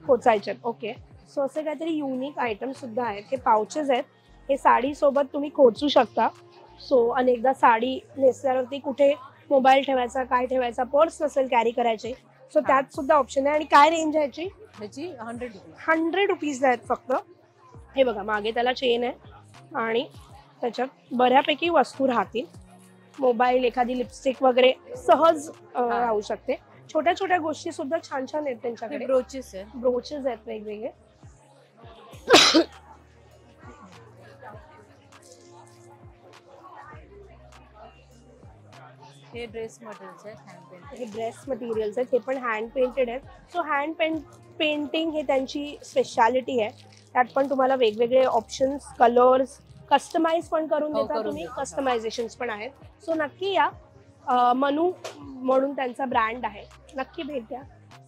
खोचायचे. ओके, सो असे काहीतरी युनिक आयटम सुद्धा आहेत. हे पाउचेस आहेत, हे साडी सोबत तुम्ही खोचू शकता. सो अनेकदा साडी नेसल्यावरती कुठे मोबाईल ठेवायचा, काय ठेवायचा, पर्स नसेल कॅरी करायचे, सो त्यात सुद्धा ऑप्शन आहे. आणि काय रेंज आहे याची? 100 रुपीजला आहेत फक्त. हे बघा, मागे त्याला चेन आहे आणि त्याच्यात बऱ्यापैकी वस्तू राहतील. मोबाईल, एखादी लिपस्टिक वगैरे सहज राहू शकते. छोट्या छोट्या गोष्टी सुद्धा छान छान आहेत त्यांच्याकडे. ब्रोचेस आहेत वेगवेगळे. हे ड्रेस मटेरियल्स आहेत, हँड पेंटेड. हे ड्रेस मटेरियल्स आहेत, हे पण हँड पेंटेड आहेत. सो हँड पेंटिंग हे त्यांची स्पेशालिटी आहे. त्यात पण तुम्हाला वेगवेगळे ऑप्शन्स, कलर्स कस्टमाइज पण करून देता तुम्ही. कस्टमायझेशन्स पण आहेत. सो नक्की या, मनू म्हणून त्यांचा ब्रँड आहे, नक्की भेट द्या.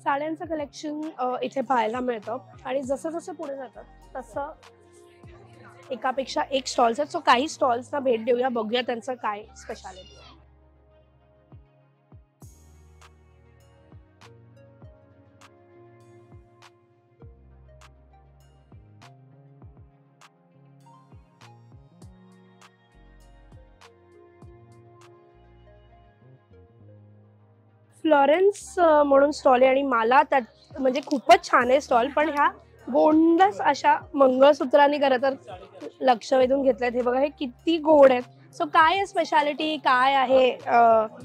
साड्यांचं कलेक्शन इथे पाहायला मिळतं आणि जसं जसं पुढे जातात तसं एकापेक्षा एक स्टॉल्स आहेत. सो काही स्टॉल्सना भेट देऊया, बघूया त्यांचं काय स्पेशालिटी आहे. फ्लॉरेन्स म्हणून स्टॉल आहे आणि मला त्यात म्हणजे खूपच छान आहे स्टॉल. पण ह्या गोंडस अशा मंगळसूत्रांनी खरं तर लक्ष वेधून घेतलंय. हे बघा, हे किती गोड आहेत. सो काय आहे स्पेशालिटी, काय आहे?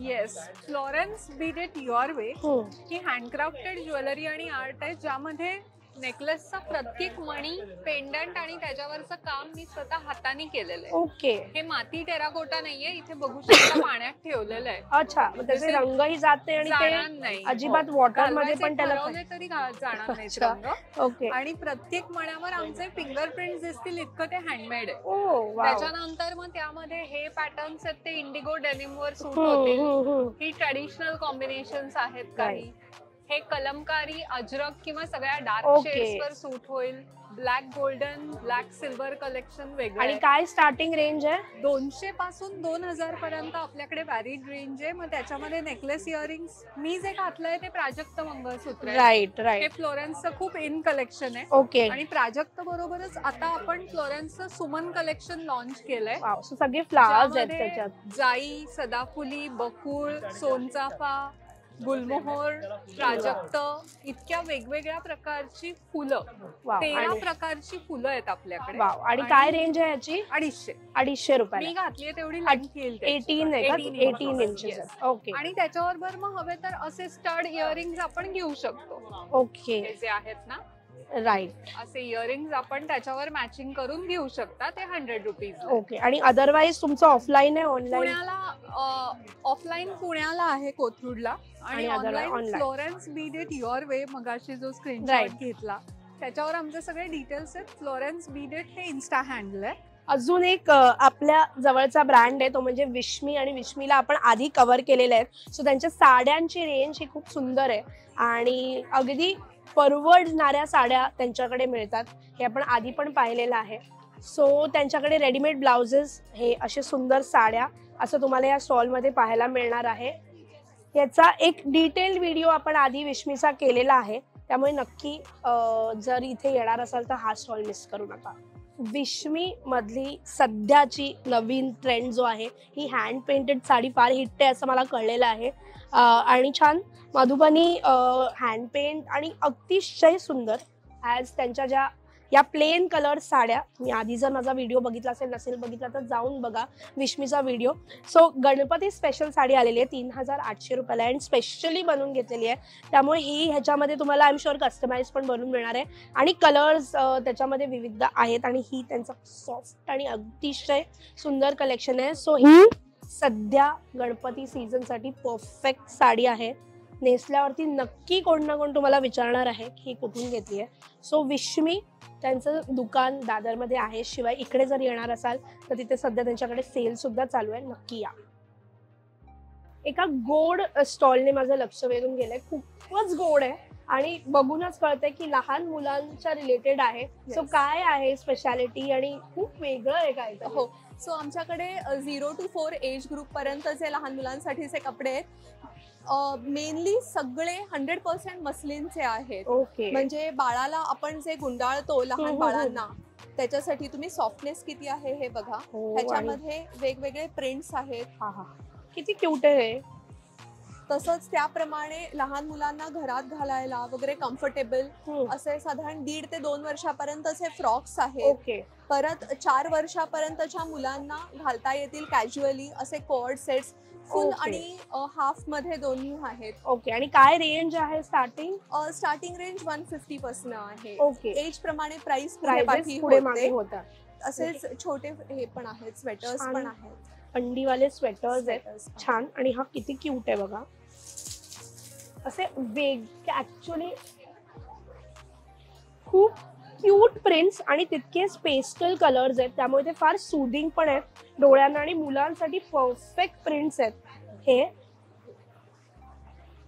Yes, Florence Beed it your way he handcrafted jewellery आणि आर्ट आहे, ज्यामध्ये नेकलेसचा प्रत्येक मणी, पेंडंट आणि त्याच्यावरचं काम मी स्वतः हाताने केलेलं आहे. ओके, हे माती टेराकोटा नाहीये, इथे बघू शकता पाण्यात ठेवलेलं आहे. अच्छा, त्याचे रंगही जाते आणि ते अजिबात वॉटर मध्ये पण त्याला तरी जाणार नाही रंग. ओके, आणि प्रत्येक मण्यावर आमचे फिंगरप्रिंट दिसतील इतकं ते हँडमेड आहे. त्याच्यानंतर मग त्यामध्ये हे पॅटर्न्स आहेत ते इंडिगो डेनिम वर सूट होतील. ही ट्रेडिशनल कॉम्बिनेशन्स आहेत काही. हे कलमकारी, अजरक किंवा सगळ्या डार्क शेड्स वर सूट होईल. Black golden, black silver collection वेगळं. आणि काय स्टार्टिंग रेंज आहे? 200 पासून 2000 पर्यंत आपल्याकडे व्हॅरिड रेंज आहे. मग त्याच्यामध्ये नेकलेस, इयरिंग्स, मी जे घातलंय ते प्राजक्त मंगळसूत्र आहे. राईट. हे फ्लोरेन्सचं खूप इन कलेक्शन आहे. ओके, आणि प्राजक्त बरोबरच आता आपण फ्लोरेन्सचं सुमन कलेक्शन लॉन्च केलंय. सगळे फ्लावर्स आहेत त्याच्यात. जाई, सदाफुली, बकुळ, सोनचाफा, गुलमोहर, प्राजक्त, इतक्या वेगवेगळ्या प्रकारची फुलं, 13 प्रकारची फुलं आहेत आपल्याकडे. आणि काय रेंज आहे याची? 250 रुपये. मी घातली तेवढी लेंथ येईल. 18 इंचेस. ओके, आणि त्याच्याबरोबर मग हवे तर असे स्टड इयरिंग्स आपण घेऊ शकतो. ओके, जे आहेत ना, राईट, असे इयरिंग्स आपण त्याच्यावर मॅचिंग करून घेऊ शकता. ते 100 रुपीज. ओके, आणि अदरवाइज तुमचं ऑफलाईन आहे, ऑनलाईन? पुण्याला ऑफलाईन पुण्याला आहे कोथरूडला, आणि online Florence Beed it your way. मगाशी जो स्क्रीनशॉट घेतला त्याच्यावर आमचे सगळे डिटेल्स आहेत. फ्लोरेन्स बीड इट हे इन्स्टा हँडल आहे. अजून एक आपल्या जवळचा ब्रँड आहे तो म्हणजे विश्मी, आणि विश्मीला आपण आधी कव्हर केलेले आहेत. सो त्यांच्या साड्यांची रेंज ही खूप सुंदर आहे आणि अगदी परवडणाऱ्या साड्या त्यांच्याकडे मिळतात. हे आपण आधी पण पाहिलेलं आहे. सो त्यांच्याकडे रेडीमेड ब्लाउजेस, हे असे सुंदर साड्या असं तुम्हाला या स्टॉलमध्ये पाहायला मिळणार आहे. याचा एक डिटेल व्हिडिओ आपण आधी विश्मीचा केलेला आहे, त्यामुळे नक्की जर इथे येणार असाल तर हा स्टॉल मिस करू नका. विश्मी मधली सध्याची नवीन ट्रेंड जो आहे ही हँड पेंटेड साडी फार हिट आहे असं मला कळलेलं आहे. आणि छान मधुबनी हँड पेंट आणि अतिशय सुंदर ॲज त्यांच्या ज्या या प्लेन कलर साड्या, तुम्ही आधी जर माझा व्हिडिओ बघितला नसेल बघितला तर जाऊन बघा विश्मीचा video. So Ganpati special sari आलेली आहे 3800 रुपयाला अँड स्पेशली बनवून घेतलेली आहे. त्यामुळे ही ह्याच्यामध्ये तुम्हाला आय एम शुअर कस्टमाइज पण बनवून मिळणार आहे आणि कलर्स त्याच्यामध्ये विविध आहेत आणि ही त्यांचा सॉफ्ट आणि अतिशय सुंदर कलेक्शन आहे. सो ही सध्या गणपती सीझनसाठी परफेक्ट साडी आहे. नेसल्यावरती नक्की कोण ना कोण तुम्हाला विचारणार आहे की ही कुठून घेतली आहे. सो विश्मी त्यांचं दुकान दादरमध्ये आहे. शिवाय इकडे जर येणार असाल तर तिथे सध्या त्यांच्याकडे सेल सुद्धा चालू आहे, नक्की या. एका गोड स्टॉलने माझं लक्ष वेधून गेलंय, खूपच गोड आहे आणि बघूनच कळतंय की लहान मुलांच्या रिलेटेड आहे. सो काय आहे स्पेशालिटी आणि खूप वेगळं आहे काय? हो, सो आमच्याकडे 0 to 4 एज ग्रुप पर्यंतचे लहान मुलांसाठीचे कपडे आहेत. मेनली सगळे 100% मस्लिनचे आहेत. म्हणजे बाळाला आपण जे गुंडाळतो लहान बाळांना त्याच्यासाठी तुम्ही सॉफ्टनेस किती आहे हे बघा. ह्याच्यामध्ये वेगवेगळे प्रिंट्स आहेत. किती क्यूट आहे. तसंच त्याप्रमाणे लहान मुलांना घरात घालायला वगैरे कम्फर्टेबल असे साधारण 1.5 ते 2 वर्षापर्यंतचे फ्रॉक्स आहेत. परत 4 वर्षापर्यंतच्या मुलांना घालता येतील कॅज्युअली असे कोअर्ड सेट्स फुल आणि हाफ मध्ये दोन्ही आहेत. ओके, आणि काय रेंज आहे स्टार्टिंग? स्टार्टिंग रेंज 150 पासून आहे. ओके, एज प्रमाणे प्राइस पुढे मागे होतात. असेच छोटे हे पण आहेत, स्वेटर्स पण आहेत, अंडीवाले स्वेटर्स आहेत छान. आणि हा किती क्यूट आहे बघा. असे ऍक्च्युअली खूप क्यूट प्रिंट्स आणि तितकेच पेस्टल कलर्स आहेत, त्यामुळे ते फार सुदिंग पण आहेत डोळ्यांना आणि मुलांसाठी परफेक्ट प्रिंट्स आहेत हे.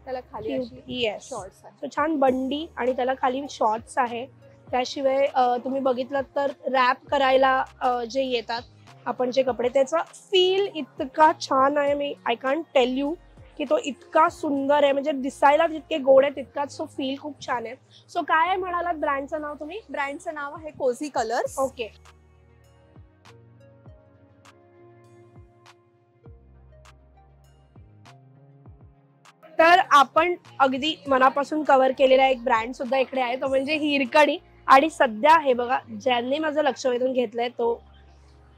त्याला खाली शॉर्ट्स आहेत, सो छान बंडी आणि त्याला खाली शॉर्ट्स आहे. त्याशिवाय तुम्ही बघितलं तर रॅप करायला जे येतात आपण जे कपडे, त्याचा फील इतका छान आहे. मी आय कांट टेल यू की तो इतका सुंदर आहे, म्हणजे दिसायला जितके गोड आहे तितकाच तो फील खूप छान आहे. सो काय म्हणालात ब्रँडचं नाव तुम्ही? ब्रँडचं नाव आहे कोझी कलर्स. ओके, तर आपण अगदी मनापासून कव्हर केलेला एक ब्रँड सुद्धा इकडे आहे, तो म्हणजे हिरकणी. आणि सध्या हे बघा ज्यांनी माझं लक्ष वेधून घेतलंय तो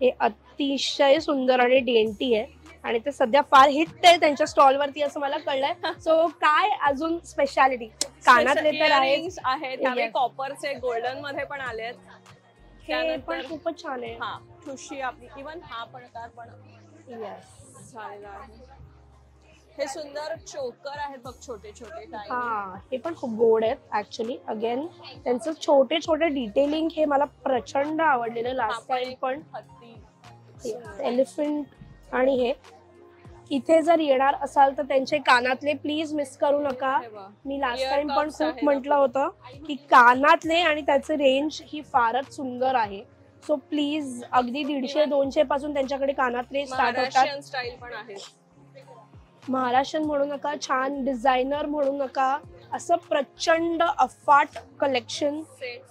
हे अतिशय सुंदर आणि डेंटी आहे आणि ते सध्या फार हिट आहे त्यांच्या स्टॉलवरती असं मला कळलंय. सो काय अजून स्पेशालिटी? कानातले तर आहेत, कॉपरचे गोल्डन मध्ये पण आले आहेत. हे पण खूपच छान आहे. हा, ठुशी आपली इवन हा प्रकार पण झालेला आहे. हे सुंदर चोकर आहेत बघ, छोटे छोटे. हा, हे पण खूप गोड आहेत ऍक्च्युअली. अगेन त्यांचं छोटे छोटे डिटेलिंग हे मला प्रचंड आवडलेलं. लास्ट टाइम पण एलिफंट. आणि हे इथे जर येणार असाल तर त्यांचे कानातले प्लीज मिस करू नका. मी लास्ट टाइम पण खूप म्हटलं होतं की कानातले आणि त्याचे रेंज ही फारच सुंदर आहे. सो प्लीज अगदी 150-200 पासून त्यांच्याकडे कानातले स्टार्ट होतात. स्टाईल पण आहे. महाराष्ट्रीयन म्हणू नका, छान डिझायनर म्हणू नका, असं प्रचंड अफाट कलेक्शन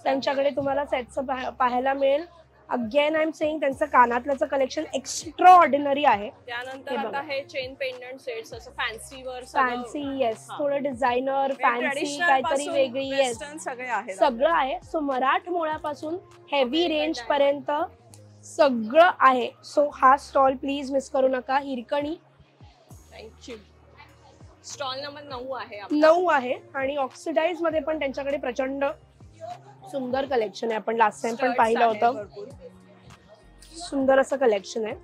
त्यांच्याकडे तुम्हाला सेटचं पाहायला मिळेल. अगेन आय एम सेइंग त्यांचं कानातल्याचं कलेक्शन एक्स्ट्रा ऑर्डिनरी आहे. त्यानंतर आता हे चेन पेंडंट सेट्स असं फॅन्सी वर फॅन्सी, येस, थोडं डिझायनर फॅन्सी काहीतरी वेगळी, येस, सगळं आहे. सो मराठमोळ्यापासून हेवी रेंज पर्यंत सगळं आहे. सो हा स्टॉल प्लीज मिस करू नका. हिरकणी स्टॉल नंबर 9 आहे आणि ऑक्सिडाइज मध्ये पण त्यांच्याकडे प्रचंड सुंदर कलेक्शन आहे. आपण लास्ट टाइम पण पाहिलं होतं. सुंदर असं कलेक्शन आहे.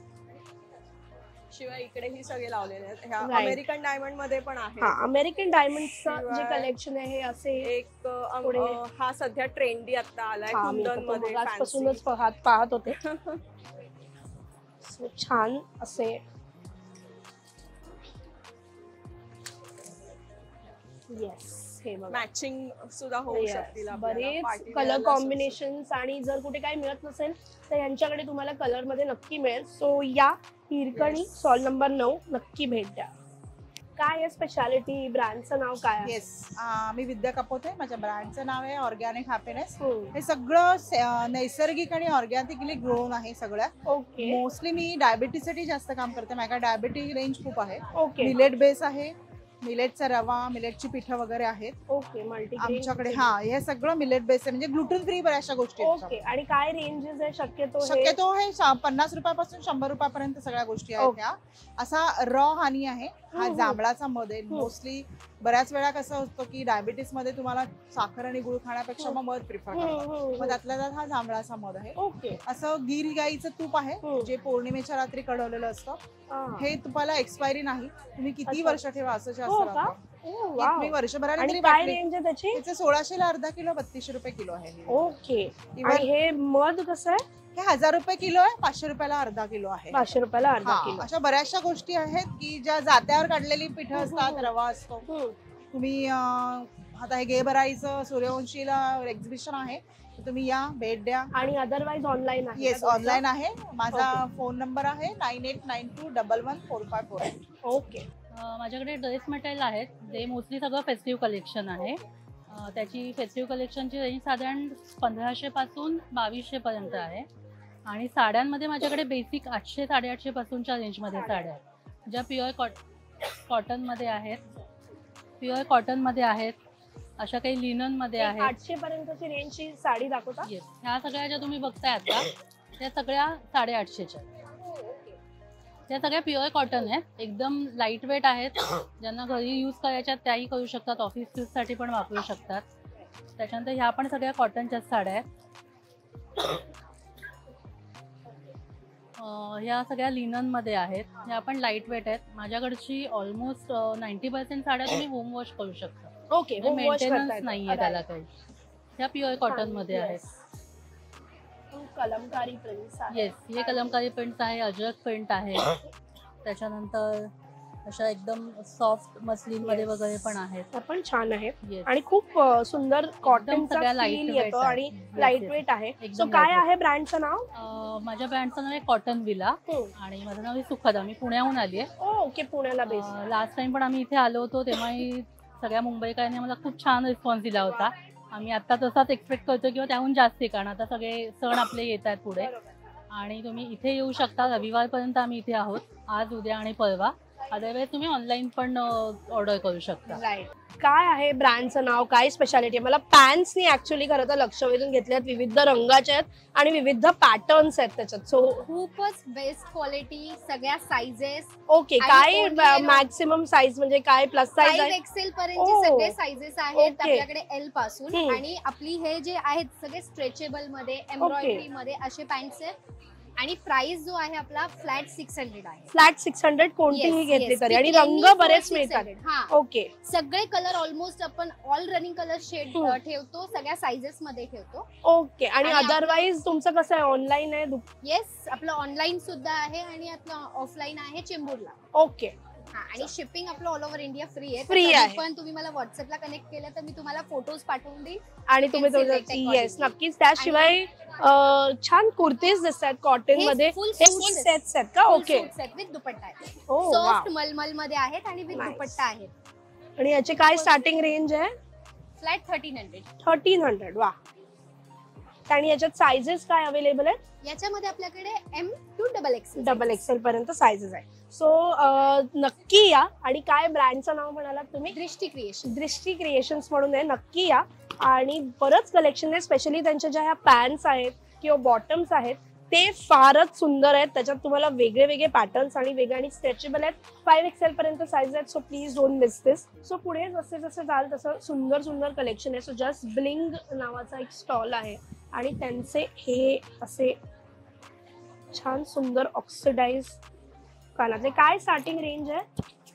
शिवाय इकडे ही सगळे लावलेले आहेत. अमेरिकन डायमंड मध्ये पण आहे. हा, अमेरिकन डायमंडचं जे कलेक्शन आहे हे असे एक हा सध्या ट्रेंडी आता आलाय कुंदन मध्ये. आजपासूनच पाहत होते. छान असे येस, हे मॅचिंग सुद्धा होऊ शकतील. बरेच कलर कॉम्बिनेशन्स आणि जर कुठे काही मिळत नसेल तर यांच्याकडे तुम्हाला कलर मध्ये नक्की मिळेल. सो या हिरकणी स्टॉल नंबर 9 नक्की भेट द्या. काय आहे स्पेशालिटी? ब्रँडचं नाव काय आहे? येस, मी विद्या कपोते. माझ्या ब्रँडचं नाव आहे ऑर्गॅनिक हॅपीनेस. हे सगळं नैसर्गिक आणि ऑर्गॅनिकली ग्रोन आहे सगळं. ओके, मोस्टली मी डायबिटीज साठी जास्त काम करते. माझ्या डायबिटीज रेंज खूप आहे. ओके, मिलेट बेस आहे, मिलेटचा रवा, मिलेटची पिठं वगैरे आहेत. ओके, मल्टी आमच्याकडे हे सगळं मिलेट बेस आहे, म्हणजे ग्लुटेन फ्री बऱ्याचशा गोष्टी आहेत. ओके, आणि काय रेंजेस आहे शक्यतो? शक्यतो हे 50 रुपयापासून 100 रुपयापर्यंत सगळ्या गोष्टी आहेत ह्या. असा रॉ हनी आहे, हा जांभळाचा मध आहे. मोस्टली बऱ्याच वेळा कसं होतं की डायबिटीस मध्ये तुम्हाला साखर आणि गुळ खाण्यापेक्षा मग मध प्रिफर करतात, मग त्यातल्या त्यात हा जांभळाचा मध आहे. ओके. असं गिर गाईचं तूप आहे जे पौर्णिमेच्या रात्री कढवलेलं असतं. हे तुपाला एक्सपायरी नाही, तुम्ही किती वर्ष ठेवा असं तुम्ही वर्षभराने तरी काय रेंज आहे त्याची? त्याचे 1600 ला अर्धा किलो, 3200 रुपये किलो आहे. ओके. आणि हे मध कसं आहे? हे 1000 रुपये किलो आहे, 500 रुपयाला अर्धा किलो आहे. 500 रुपयाला अर्धा किलो. अशा बऱ्याचशा गोष्टी आहेत की ज्या जात्यावर काढलेली पिठं असतात, रवा असतो. तुम्ही आता हे गेबराईचं सूर्यवंशीला एक्झिबिशन आहे, तुम्ही या, भेट द्या. आणि अदरवाईज ऑनलाईन आहे? येस, ऑनलाईन आहे. माझा फोन नंबर आहे 9892114548. ओके. माझ्याकडे ड्रेस मटेरियल आहेत, ते मोस्टली सगळं फेस्टिव्ह कलेक्शन आहे. त्याची फेस्टिव्ह कलेक्शनची रेंज साधारण 1500 पासून 2200 पर्यंत आहे. आणि साड्यांमध्ये माझ्याकडे बेसिक 800 850 पासूनच्या रेंजमध्ये साड्या आहेत, ज्या प्युअर कॉटनमध्ये आहेत, अशा काही लिननमध्ये आहेत. 800 पर्यंतची रेंजची साडी दाखवता? येस, ह्या सगळ्या ज्या तुम्ही बघताय आता त्या सगळ्या 850च्या. त्या सगळ्या प्युअर कॉटन आहेत, एकदम लाईट वेट आहेत. ज्यांना घरी यूज करायच्या त्याही करू शकतात, ऑफिस यूजसाठी पण वापरू शकतात. त्याच्यानंतर ह्या पण सगळ्या कॉटनच्याच साड्या आहेत. ह्या सगळ्या लिननमध्ये आहेत, ह्या पण लाईट वेट आहेत. माझ्याकडची ऑलमोस्ट 90% साड्या तुम्ही होम वॉश करू शकता. ओके, मेंटेनन्स नाहीये त्याला काही. ह्या प्युअर कॉटन मध्ये आहेत. कलमकारी प्रिंट्स आहे. येस, हे कलमकारी प्रिंट्स आहे, अजरक प्रिंट आहे. त्याच्यानंतर अशा एकदम सॉफ्ट मसलिन मध्ये वगैरे पण आहेत, पण छान आहे. आणि खूप सुंदर कॉटनचा फील येतो आणि लाईट वेट आहे. सो काय आहे ब्रँडचं नाव? माझ्या ब्रँडचं नाव आहे कॉटन विला आणि माझं नाव आहे सुखदा. मी पुण्याहून आली आहे. ओके, पुण्याला बेस. लास्ट टाइम पण आम्ही इथे आलो होतो, तेव्हाही सगळ्या मुंबईकरांनी मला खूप छान रिस्पॉन्स दिला होता. आम्ही आता तसाच एक्सपेक्ट करतो किंवा त्याहून जास्ती, कारण आता सगळे सण आपले येत आहेत पुढे. आणि तुम्ही इथे येऊ शकता. रविवारपर्यंत आम्ही इथे आहोत, आज, उद्या आणि परवा. अदरवाईज तुम्ही ऑनलाईन पण ऑर्डर करू शकता. राईट. काय आहे ब्रँडचं नाव, काय स्पेशालिटी? मला पॅन्ट्सनी ऍक्च्युअली खरं तर लक्ष वेधून घेतले आहेत. विविध रंगाचे आहेत आणि विविध पॅटर्न्स आहेत त्याच्यात. सो खूपच बेस्ट क्वालिटी, सगळ्या साइजेस. ओके. काय मॅक्सिमम साईज म्हणजे काय? प्लस साईज आहे? एक्सेल पर्यंत सगळे साइजेस आहेत आपल्याकडे, एल पासून. आणि आपली हे जे आहेत सगळे स्ट्रेचेबल मध्ये, एम्ब्रॉयडरी मध्ये असे पॅन्ट्स आहेत. आणि प्राइस जो आहे आपला फ्लॅट 600 आहे. फ्लॅट 600 कोणतीही घेतली तरी. आणि रंग बरेच मिळतात. ओके. सगळे कलर ऑलमोस्ट आपण ऑल रनिंग कलर शेड ठेवतो, सगळ्या साइजेस मध्ये ठेवतो. ओके. आणि अदरवाईज तुमचं कसं आहे? ऑनलाईन आहे? येस, आपलं ऑनलाईन सुद्धा आहे आणि आपलं ऑफलाईन आहे चेंबूरला. ओके. आणि शिपिंग आपलं ऑल ओव्हर इंडिया फ्री आहे. फ्री आहे. पण तुम्ही मला व्हॉट्सअपला कनेक्ट केलं तर मी तुम्हाला फोटोज पाठवून देईन. आणि तुम्ही येस नक्कीच. त्याशिवाय छान कुर्तीज दिसतात कॉटन मध्ये. फुल सेट्स आहेत का? ओके. विथ दुपट्टा आहे, सॉफ्ट मलमल मध्ये आहेत आणि विथ दुपट्टा आहेत. आणि याची काय स्टार्टिंग रेंज आहे? फ्लॅट 1300. 1300. वा. आणि याच्यात साइजेस काय अवेलेबल आहेत? याच्यामध्ये आपल्याकडे M to डबल एक्सेल पर्यंत साइजेस आहे. सो नक्की या. आणि काय ब्रँडचं नाव म्हणालात तुम्ही? दृष्टी क्रिएशन. दृष्टी क्रिएशन्स म्हणून आहे. नक्की या. आणि बरंच कलेक्शन आहे. स्पेशली त्यांच्या ज्या ह्या पॅन्ट्स आहेत किंवा बॉटम्स आहेत ते फारच सुंदर आहेत. त्याच्यात तुम्हाला वेगळे वेगळे पॅटर्न्स आणि वेगळे आणि स्ट्रेचेबल आहेत. 5 XL पर्यंत साईज आहेत. So please don't miss this. So पुढे जसे जसे जाल तसं सुंदर सुंदर कलेक्शन आहे. सो जस्ट ब्लिंग नावाचा एक स्टॉल आहे आणि त्यांचे हे असे छान सुंदर ऑक्सिडाइज कानातले. काय स्टार्टिंग रेंज आहे?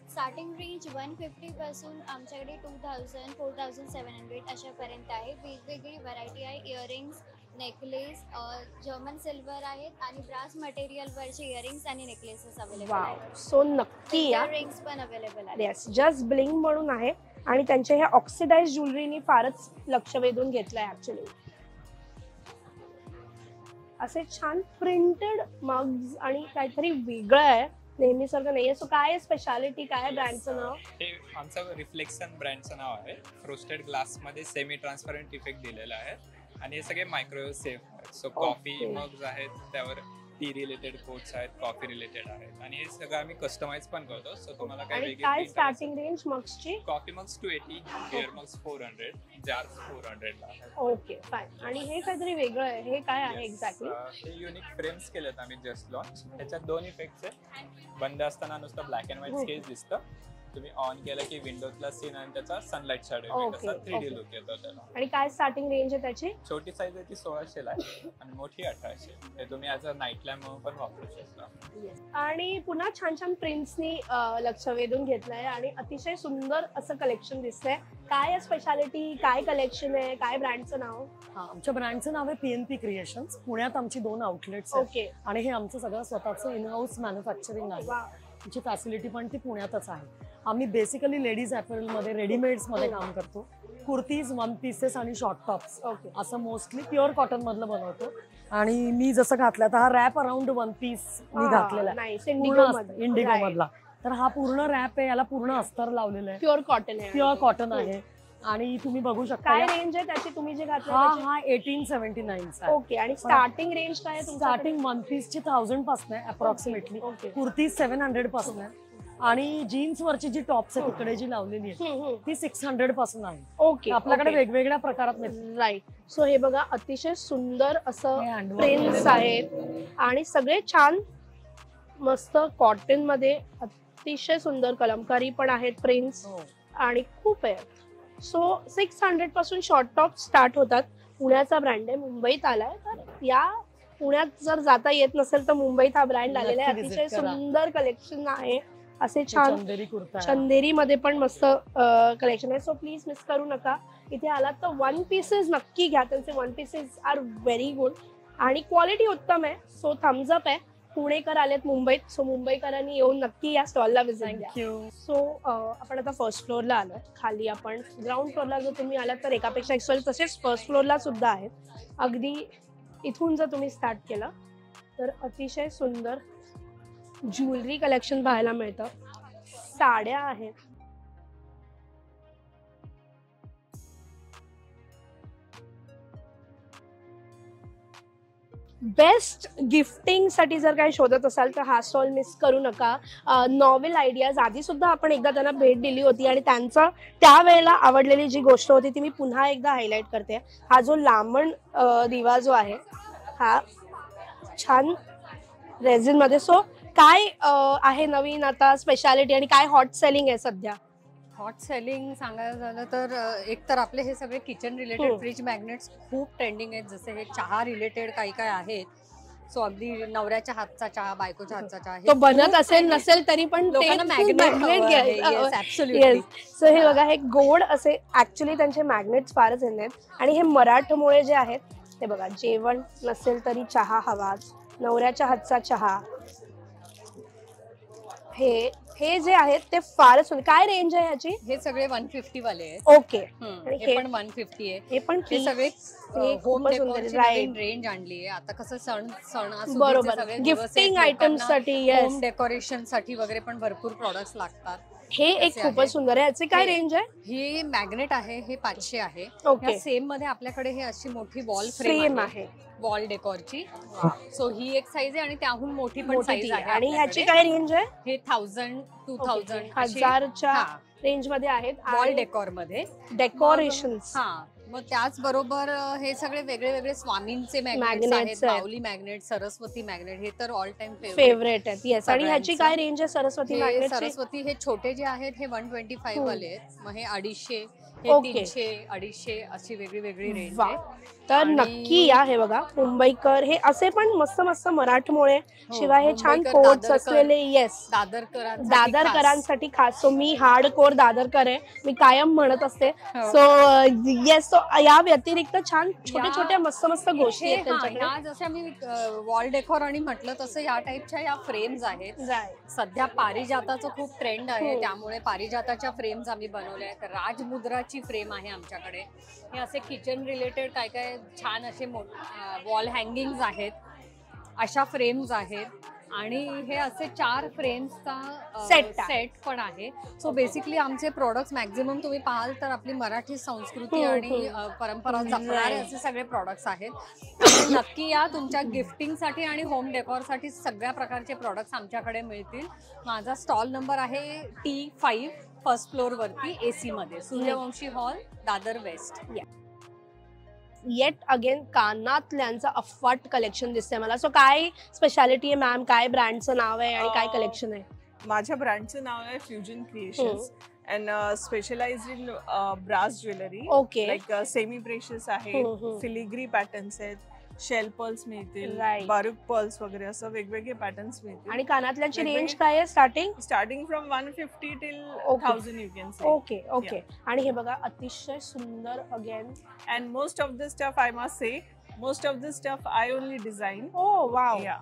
स्टार्टिंग रेंज 150 पासून आमच्याकडे 2000, 4700 अशापर्यंत आहे. वेगवेगळी व्हरायटी आहे. इयरिंग्स, नेकलेस, जर्मन सिल्वर आहेत आणि ब्रास मटेरियलवरचे इयरिंग्स आणि नेकलेसेस अवेलेबल आहेत. सो नक्की या. रिंग्स पण अवेलेबल आहेत. येस, जस्ट ब्लिंग म्हणून आहे आणि त्यांच्या ह्या ऑक्सिडाइज ज्वेलरीनी फारच लक्ष वेधून घेतलंय ऍक्च्युली. असे छान प्रिंटेड मग्स आणि काहीतरी वेगळं आहे, नेहमीसारखं नाहीये. सो काय स्पेशालिटी, काय ब्रँडचं नाव? हे आमचं रिफ्लेक्शन ब्रँडचं नाव आहे. फ्रोस्टेड ग्लास मध्ये सेमी ट्रान्सपरंट इफेक्ट दिलेला आहे आणि हे सगळे मायक्रोवेव्ह सेफ आहेत. सो कॉफी मग्स आहेत, त्यावर टी रिलेटेड कोट्स आहेत, कॉफी रिलेटेड आहेत आणि हे सगळं आम्ही कस्टमाइज पण करतो. सो तुम्हाला आणि काही काय स्टार्टिंग रेंज मग्सची? Coffee mugs 280, beer mugs 400, jars 400 ला आहेत. Okay fine. आणि हे काहीतरी वेगळं आहे, हे काय आहे एक्झॅक्टली? हे युनिक फ्रेम्स केलेत आम्ही जस्ट लॉन्च. त्याच्यात 2 इफेक्ट्स आहेत. बंद असताना नुसतं ब्लॅक अँड व्हाईट स्केच दिसतं, तुम्ही ऑन केलं की विंडोजला सीन आणि त्याचा सनलाईट शॅडो इफेक्ट असा 3D लुक येतो त्याला. आणि काय स्टार्टिंग रेंज आहे त्याची? छोटी साईज आहे ती 1600 ला आहे आणि मोठी 1800. हे तुम्ही ॲज अ नाईट लॅम्प म्हणून पण वापरू शकता. आणि पुन्हा छान छान प्रिंट्सनी लक्ष वेधून घेतलंय आणि अतिशय सुंदर असं कलेक्शन दिसतंय. काय स्पेशालिटी, काय कलेक्शन आहे, काय ब्रँडचं नाव? आमच्या ब्रँडचं नाव आहे पीएनपी क्रिएशन्स. पुण्यात आमची 2 आउटलेट्स आहेत आणि हे आमचं सगळं स्वतःचं इन हाऊस मॅन्युफॅक्चरिंग आहे. आमची फॅसिलिटी पण ती पुण्यातच आहे. आम्ही बेसिकली लेडीज ॲपरलमध्ये रेडीमेड्समध्ये काम करतो. कुर्तीज, वन पीसेस आणि शॉर्ट टॉप्स असं मोस्टली प्युअर कॉटन मधलं बनवतो. आणि मी जसं घातलं तर हा रॅप अराउंड वन पीस मी घातलेला आहे इंडिगो मधला. तर हा पूर्ण रॅप आहे, याला पूर्ण अस्तर लावलेलं आहे, प्युअर कॉटन आहे. प्युअर कॉटन आहे. आणि तुम्ही बघू शकता काय रेंज आहे त्याची तुम्ही जे घातलं? हा 1879 ओके. आणि स्टार्टिंग रेंज काय आहे? स्टार्टिंग वन पीसची 1000 पासून आहे अप्रॉक्सिमेटली. कुर्ती 700 पासून आहे आणि जीन्स वरची जी टॉप्स आहे तिकडे जी लावलेली आहे ती 600 पासून आहे. ओके. आपल्याकडे वेगवेगळ्या प्रकारात मिळतात. राईट. सो हे बघा अतिशय सुंदर असं प्रिंट्स आहेत आणि सगळे छान मस्त कॉटन मध्ये अतिशय सुंदर कलमकारी पण आहेत प्रिंट्स आणि खूप आहे. सो 600 पासून शॉर्ट टॉप स्टार्ट होतात. पुण्याचा ब्रँड आहे, मुंबईत आलाय. तर या पुण्यात जर जाता येत नसेल तर मुंबईत हा ब्रँड आलेला आहे. अतिशय सुंदर कलेक्शन आहे. असे छान चंदेरी मध्ये पण मस्त कलेक्शन आहे. सो प्लीज मिस करू नका. इथे आलात तर वन पीसेस नक्की घ्या. त्यांचे one pieces are very good आणि क्वालिटी उत्तम आहे. सो थम्स अप आहे. पुणेकर आलेत मुंबईत, सो मुंबईकरांनी येऊन नक्की या स्टॉलला व्हिजिट द्या. सो आपण आता फर्स्ट फ्लोअरला आलोय. खाली आपण ग्राउंड फ्लोअरला जर तुम्ही आलात तर एकापेक्षा एक स्टॉल तसेच फर्स्ट फ्लोअरला सुद्धा आहेत. अगदी इथून जर तुम्ही स्टार्ट केलं तर अतिशय सुंदर ज्वेलरी कलेक्शन पाहायला मिळतं. साड्या आहेत, बेस्ट गिफ्टिंग साठी जर काही शोधत असाल तर हा स्टॉल मिस करू नका. नॉवेल आयडियाज आधी सुद्धा आपण एकदा त्यांना भेट दिली होती आणि त्यांचा त्यावेळेला आवडलेली जी गोष्ट होती ती मी पुन्हा एकदा हायलाइट करते. हा जो लांबण दिवा जो आहे हा छान रेझिन मध्ये. सो काय आहे नवीन आता स्पेशालिटी आणि काय हॉट सेलिंग आहे सध्या? हॉट सेलिंग सांगायला झालं तर एक तर आपले हे सगळे किचन रिलेटेड फ्रीज मॅग्नेट्स खूप ट्रेंडिंग आहेत. जसे हे चहा रिलेटेड काही काय आहेत. सो अगदी नवऱ्याच्या हातचा चहा, बायकोच्या हातचा चहा तो बनत असेल नसेल तरी पण लोकांना मॅग्नेट घ्यायचं. सो हे बघा हे गोड असे ऍक्च्युली त्यांचे मॅग्नेट्स फारच आहेत. आणि हे मराठमोळे जे आहेत ते बघा, जेवण नसेल तरी चहा हवाच, नवऱ्याच्या हातचा चहा. हे जे आहेत ते फारच सुंदर. काय रेंज आहे याची? हे सगळे 150 वाले आहेत. ओके. हे पण 150 आहे. हे पण हे सगळे होम डेकोरची नवीन रेंज आणली आहे. आता कसं सणासुदीचे गिफ्टिंग आयटम्स साठी, होम डेकोरेशन साठी वगैरे पण भरपूर प्रोडक्ट्स लागतात. हे एक खूपच सुंदर आहे. याचे काय रेंज आहे? हे मॅग्नेट आहे, हे 500 आहे. ओके. सेम मध्ये आपल्याकडे हे अशी मोठी वॉल फ्रेम आहे वॉल डेकोरची. सो ही एक साईज आहे आणि त्याहून मोठी पण साईज आहे. आणि ह्याची काय रेंज आहे? हे 1000, 2000, 1000च्या रेंज मध्ये आहेत वॉल डेकोर मध्ये डेकोरेशन्स. मग त्याचबरोबर हे सगळे वेगळे वेगळे स्वामींचे मॅग्नेट्स आहेत. माऊली मॅग्नेट, सरस्वती मॅग्नेट, हे तर ऑल टाइम फेवरेट आहेत. येस. आणि ह्याची काय रेंज आहे सरस्वती मॅग्नेट? सरस्वती हे छोटे जे आहेत हे 125 वाले आहेत. मग हे 250, हे 300, 250 अशी वेगळी वेगळी रेंज आहे. तर नक्की या. हे बघा मुंबईकर हे असे पण मस्त मस्त मराठमोळे, शिवाय हे छान कोट्स असलेले. येस, दादरकरांसाठी खास. सो मी हार्ड कोर दादरकर आहे, मी कायम म्हणत असते. So yes. सो या व्यतिरिक्त छान छोट्या छोट्या मस्त मस्त गोष्टी आहेत त्यांच्याकडे. जशा मी वॉल डेकोर आणि म्हटलं तसं या टाईपच्या या फ्रेम्स आहेत. सध्या पारिजाताचं खूप ट्रेंड आहे, त्यामुळे पारिजाताच्या फ्रेम्स आम्ही बनवल्या आहेत. राजमुद्राची फ्रेम आहे आमच्याकडे. हे असे किचन रिलेटेड काय छान असे वॉल हँगिंग्स आहेत, अशा फ्रेम्स आहेत. आणि हे असे 4 फ्रेम्सचा सेट पण आहे. सो बेसिकली आमचे प्रोडक्ट्स मॅक्झिमम तुम्ही पाहाल तर आपली मराठी संस्कृती आणि परंपरा जपणारे असे सगळे प्रोडक्ट्स आहेत. त्यामुळे नक्की या, तुमच्या गिफ्टिंगसाठी आणि होम डेकोरसाठी सगळ्या प्रकारचे प्रोडक्ट्स आमच्याकडे मिळतील. माझा स्टॉल नंबर आहे T5 फर्स्ट फ्लोअर वरती AC मध्ये, Suryavanshi hall, Dadar west. Yet again कानातल्यांचं अफाट कलेक्शन दिसतंय मला. सो काय स्पेशालिटी आहे मॅम, काय ब्रँडचं नाव आहे आणि काय कलेक्शन आहे? माझ्या ब्रँडचं नाव आहे Fusion Creations and specialised in brass jewellery. Okay. Like semi precious आहे, फिलिग्री पॅटर्न्स आहेत, शेल पर्ल्स मिळतील, बारीक पर्ल्स वगैरे असं वेगवेगळे पॅटर्न्स मिळतील. आणि कानातल्याची रेंज काय आहे? Starting from 150 till 1000 you can say. Okay okay. आणि हे बघा अतिशय सुंदर again. And most of the stuff I must say, most of the stuff I only design. Oh wow. या.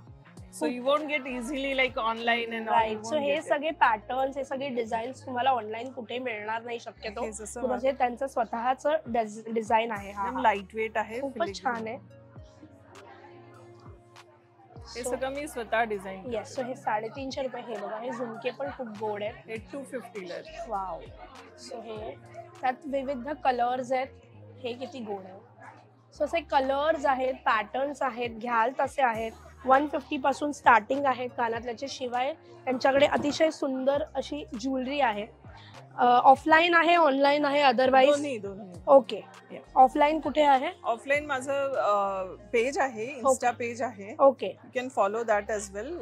So you won't get easily like online and all. Right. So हे सगळे patterns, हे सगळे डिझाईन्स तुम्हाला online कुठे मिळणार नाही शक्यतो. म्हणजे त्यांचं स्वतःचं डिझाईन आहे. हा लाईट वेट आहे, खूपच छान आहे. हे सगळं मी स्वतः डिझाइन. येस. सो हे 350 रुपये. हे बघा हे झुमके पण खूप गोड आहेत. हे 250 ला. वाव. सो हे त्यात विविध कलर्स आहेत. हे किती गोड आहे. सो असे कलर्स आहेत, पॅटर्न्स आहेत, घ्याल तसे आहेत. 150 पासून स्टार्टिंग आहे कानातल्याच्या. शिवाय त्यांच्याकडे अतिशय सुंदर अशी ज्वेलरी आहे. ऑफलाईन आहे, ऑनलाईन आहे, अदरवाइज? दोन्ही. ओके. ऑफलाईन कुठे आहे? ऑफलाईन माझं पेज आहे, इन्स्टा पेज आहे. Okay. You can follow that as well.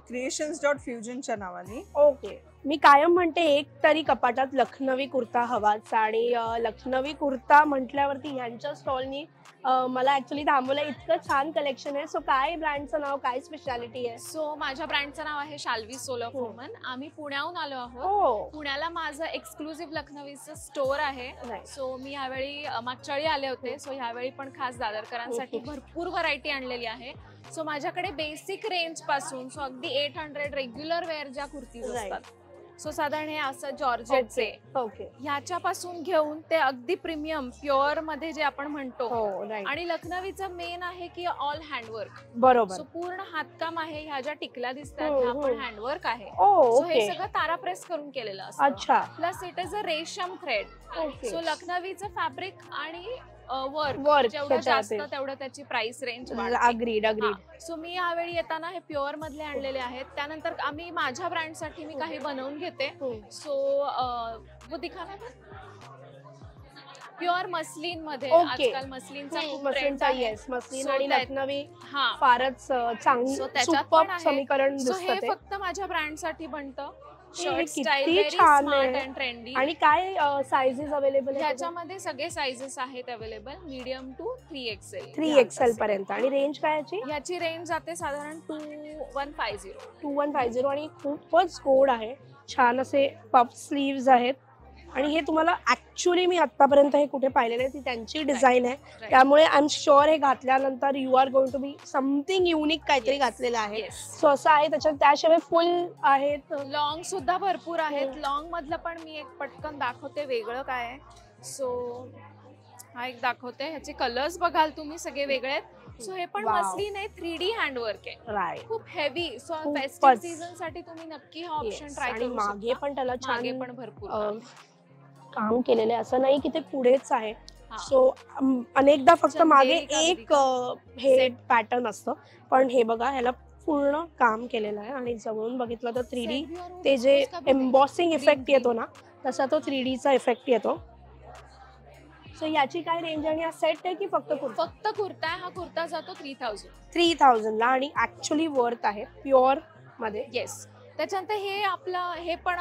creations.fusionच्या नावाने. ओके. मी कायम म्हणते एक तरी कपाटात लखनवी कुर्ता हवाच. आणि लखनवी कुर्ता म्हटल्यावरती ह्यांच्या स्टॉलनी मला ऍक्च्युली थांबवलं. इतकं छान कलेक्शन आहे. सो काय ब्रँडचं नाव, काय स्पेशालिटी आहे? सो माझ्या ब्रँडचं नाव आहे शाल्वी सोलर वुमन. आम्ही पुण्याहून आलो आहोत. पुण्याला माझं एक्सक्लुझिव्ह लखनवीचं स्टोअर आहे. सो मी ह्यावेळी मागच्या वेळी आले होते. सो ह्यावेळी पण खास दादरकरांसाठी भरपूर व्हरायटी आणलेली आहे. सो माझ्याकडे बेसिक रेंज पासून सो अगदी 800 रेग्युलर वेअर ज्या कुर्तीज असतात, सो साधारण हे असं जॉर्जेटचे, ह्याच्यापासून घेऊन ते अगदी प्रीमियम प्युअर मध्ये जे आपण म्हणतो. आणि लखनवीचं मेन आहे की ऑल हँडवर्क. बरोबर. सो पूर्ण हातकाम आहे. ह्या ज्या टिकल्या दिसतात ह्या पण हँडवर्क आहे. सो हे सगळं तारा प्रेस करून केलेलं असतं. अच्छा. प्लस इट इज अ रेशम थ्रेड. सो लखनवीचं फॅब्रिक आणि वर्क जेवढं जास्त तेवढं त्याची प्राइस रेंज. अग्रीड. सो मी यावेळी येताना हे प्युअर मधले आणलेले आहेत. त्यानंतर आम्ही माझ्या ब्रँड साठी मी काही बनवून घेते. सो वो दिखाना प्युअर मस्लिन मध्ये. आजकाल मस्लिनचा खूप ट्रेंड आहे. मस्लिन आणि लखनवी फारच चांगलं सुपर समीकरण दिसतं. हे फक्त माझ्या ब्रँड साठी बनतं. किती छान आहे. आणि काय साइजेस अवेलेबल आहेत? याच्यामध्ये सगळे साइजेस आहेत available, medium to 3XL. 3XL पर्यंत. आणि रेंज काय याची? याची रेंज जाते साधारण 2150. 2150. आणि खूपच गोड आहे. छान असे पफ स्लीव्स आहेत. आणि हे तुम्हाला ऍक्च्युली मी आतापर्यंत हे कुठे पाहिलेलं आहे, ती त्यांची डिझाईन आहे. त्यामुळे आय एम शुअर हे घातल्यानंतर you are going to be something unique काहीतरी घातलेलं आहे. सो असं आहे त्याच्यात. त्याशिवाय फुल आहेत, लॉंग सुद्धा भरपूर आहेत. लॉंग मधलं पण मी एक पटकन दाखवते वेगळं काय आहे. सो हा एक दाखवते. ह्याचे कलर्स बघाल तुम्ही सगळे वेगळे आहेत. सो हे पण मस्लिन आहे, 3D हँडवर्क आहे. खूप हेवी. सो फेस्टिव्ह सीझन साठी तुम्ही नक्की हा ऑप्शन ट्राय करू शकता. मागे पण त्याला छान पण भरपूर काम केलेलं आहे. असं नाही की ते पुढेच आहे. सो अनेकदा फक्त मागे एक हे पॅटर्न असतं, पण हे बघा ह्याला पूर्ण काम केलेलं आहे. आणि जवळून बघितलं तर 3D ते जे एम्बॉसिंग इफेक्ट येतो ना, तसा तो 3Dचा इफेक्ट येतो. सो याची काय रेंज? आणि हा सेट आहे की फक्त कुर्ता? फक्त कुर्ता आहे. हा कुर्ता जातो 3000 ला. आणि ऍक्च्युली वर्थ आहे प्युअर मध्ये. येस. त्याच्यानंतर हे आपलं हे पण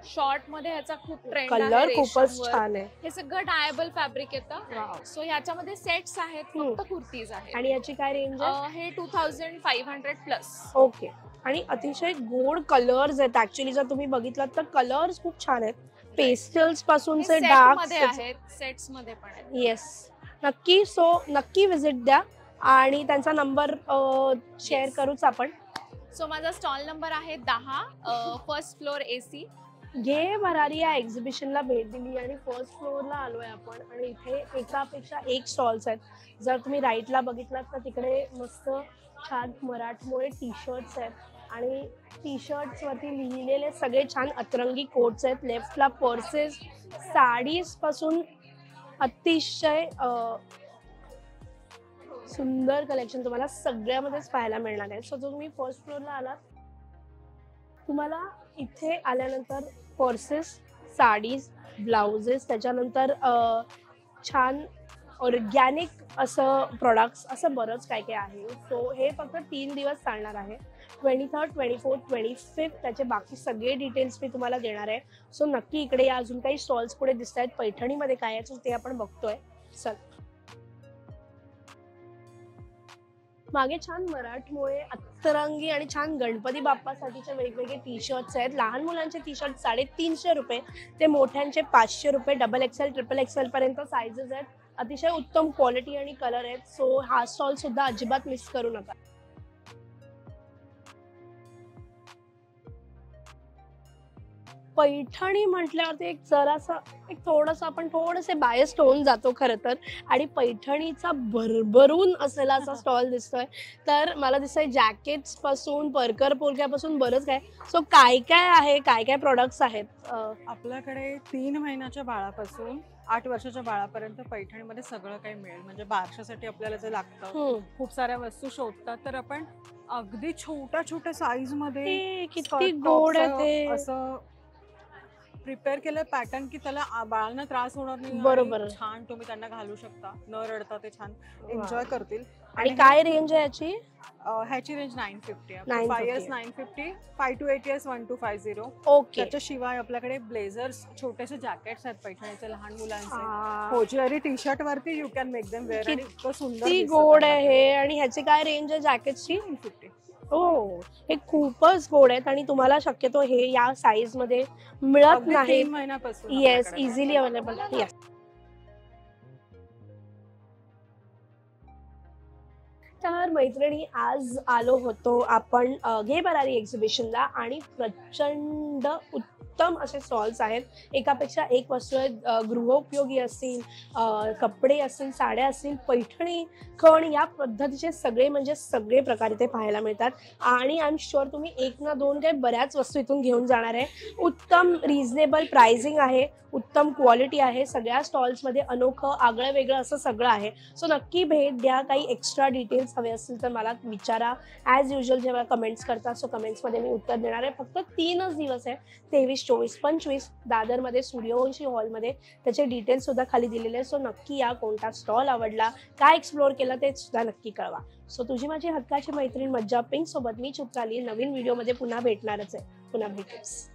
शॉर्ट मध्ये ह्याचा खूप ट्रेंड आहे. कलर खूपच छान आहे. हे सगळं डायबल फॅब्रिक येतं. सो ह्याच्यामध्ये सेट्स आहेत, फक्त कुर्तीज आहेत. आणि याची काय रेंज आहे? हे 2500 प्लस. ओके. आणि अतिशय गोड कलर्स आहेत. ऍक्च्युली जर तुम्ही बघितलात तर कलर्स खूप छान आहेत. पेस्टल्स पासून से डार्क मध्ये आहेत, सेट्स मध्ये पण आहेत. येस, नक्की. सो नक्की विजिट द्या. आणि त्यांचा नंबर शेअर करूच आपण. सो माझा स्टॉल नंबर आहे 10, फर्स्ट फ्लोअर AC. घे भरारी या एक्झिबिशनला भेट दिली आणि फर्स्ट फ्लोअरला आलोय आपण. आणि इथे एकापेक्षा एक स्टॉल्स आहेत. जर तुम्ही राईटला बघितलात तर तिकडे मस्त छान मराठमोळे टी शर्ट्स आहेत आणि टी शर्ट्स वरती लिहिलेले सगळे छान अतरंगी कोट्स आहेत. लेफ्टला पर्सेस, साडीज पासून अतिशय सुंदर कलेक्शन तुम्हाला सगळ्यामध्येच पाहायला मिळणार आहे. सो जो तुम्ही फर्स्ट फ्लोअरला आलात, तुम्हाला इथे आल्यानंतर पर्सेस, साडीज, ब्लाउजेस, त्याच्यानंतर छान ऑर्गॅनिक असं प्रोडक्ट्स, असं बरंच काय काय आहे. सो हे फक्त 3 दिवस चालणार आहे. 23rd, 24th, 25th त्याचे बाकी सगळे डिटेल्स मी तुम्हाला देणार आहे. सो नक्की इकडे या. अजून काही स्टॉल्स पुढे दिसत आहेत. पैठणीमध्ये काय आहे ते आपण बघतोय. चल, मागे छान मराठमोळे अतरंगी आणि छान गणपती बाप्पासाठीचे वेगवेगळे टी शर्ट्स आहेत. लहान मुलांचे टी शर्ट 350 रुपये ते मोठ्यांचे 500 रुपये. XXL, XXL पर्यंत साईजेस आहेत. अतिशय उत्तम क्वालिटी आणि कलर आहेत. सो हा स्टॉल सुद्धा अजिबात मिस करू नका. पैठणी म्हटल्यावरती एक थोडंसं आपण थोडेसे बायस्ड होऊन जातो खरं तर. आणि पैठणीचा भरभरून असलेला असा स्टॉल दिसतोय. तर मला दिसतंय जॅकेट्स पासून परकर पोरक्यापासून बरंच काय. सो काय काय आहे, काय काय प्रोडक्ट्स आहेत आपल्याकडे? 3 महिन्याच्या बाळापासून 8 वर्षाच्या बाळापर्यंत पैठणीमध्ये सगळं काही मिळेल. म्हणजे बारशासाठी आपल्याला जे लागतं, खूप साऱ्या वस्तू शोधतात, तर आपण अगदी छोट्या साईज मध्ये किती गोड आहे ते. असं प्रिपेअर केलं पॅटर्न की त्याला बाळांना त्रास होणार नाही. बरोबर, छान तुम्ही त्यांना घालू शकता, न रडता ते छान एन्जॉय करतील. आणि काय रेंज आहे याची? ह्याची रेंज 950 आहे. 5 years 950, 5 to 8 years 1250. ओके. त्याच्याशिवाय आपल्याकडे ब्लेझर्स, छोटेसे जॅकेट्स आहेत पैठणीचे लहान मुलांचे. होजरी टी शर्ट वरती you can make them wear. आणि इतकं सुंदर ती गोड आहे हे. आणि ह्याची काय रेंज आहे जॅकेटची? 950. हो, हे खूपच गोड आहेत आणि तुम्हाला शक्यतो हे या साईज मध्ये मिळत नाही. 3 महिन्यापासून येस, इझिली अवेलेबल. येस. तर मैत्रिणी, आज आलो होतो आपण घे भरारी एक्झिबिशनला आणि प्रचंड उत्तम असे स्टॉल्स आहेत. एकापेक्षा एक वस्तू आहेत. गृहोपयोगी असतील, कपडे असतील, साड्या असतील, पैठणी, खण, या पद्धतीचे सगळे म्हणजे सगळे प्रकार इथे पाहायला मिळतात. आणि आय एम शुअर तुम्ही 1 ना 2 काही बऱ्याच वस्तू इथून घेऊन जाणार आहे. उत्तम रिझनेबल प्राइसिंग आहे, उत्तम क्वालिटी आहे. सगळ्या स्टॉल्समध्ये अनोखं आगळं वेगळं असं सगळं आहे. सो नक्की भेट द्या. काही एक्स्ट्रा डिटेल्स हवे असतील तर मला विचारा. ॲज युजल जेव्हा कमेंट्स करता, सो कमेंट्समध्ये मी उत्तर देणार आहे. फक्त 3च दिवस आहे, 23, 24, 25 दादरमध्ये सूर्यवंशी हॉलमध्ये. त्याचे डिटेल्स सुद्धा खाली दिलेले आहे. सो नक्की या. कोणता स्टॉल आवडला, काय एक्सप्लोअर केलं ते सुद्धा नक्की कळवा. सो तुझी माझी हक्काची मैत्रीण मज्जा पिंक सोबत मी चित्राली नवीन व्हिडिओमध्ये पुन्हा भेटणारच आहे. पुन्हा भेटूच.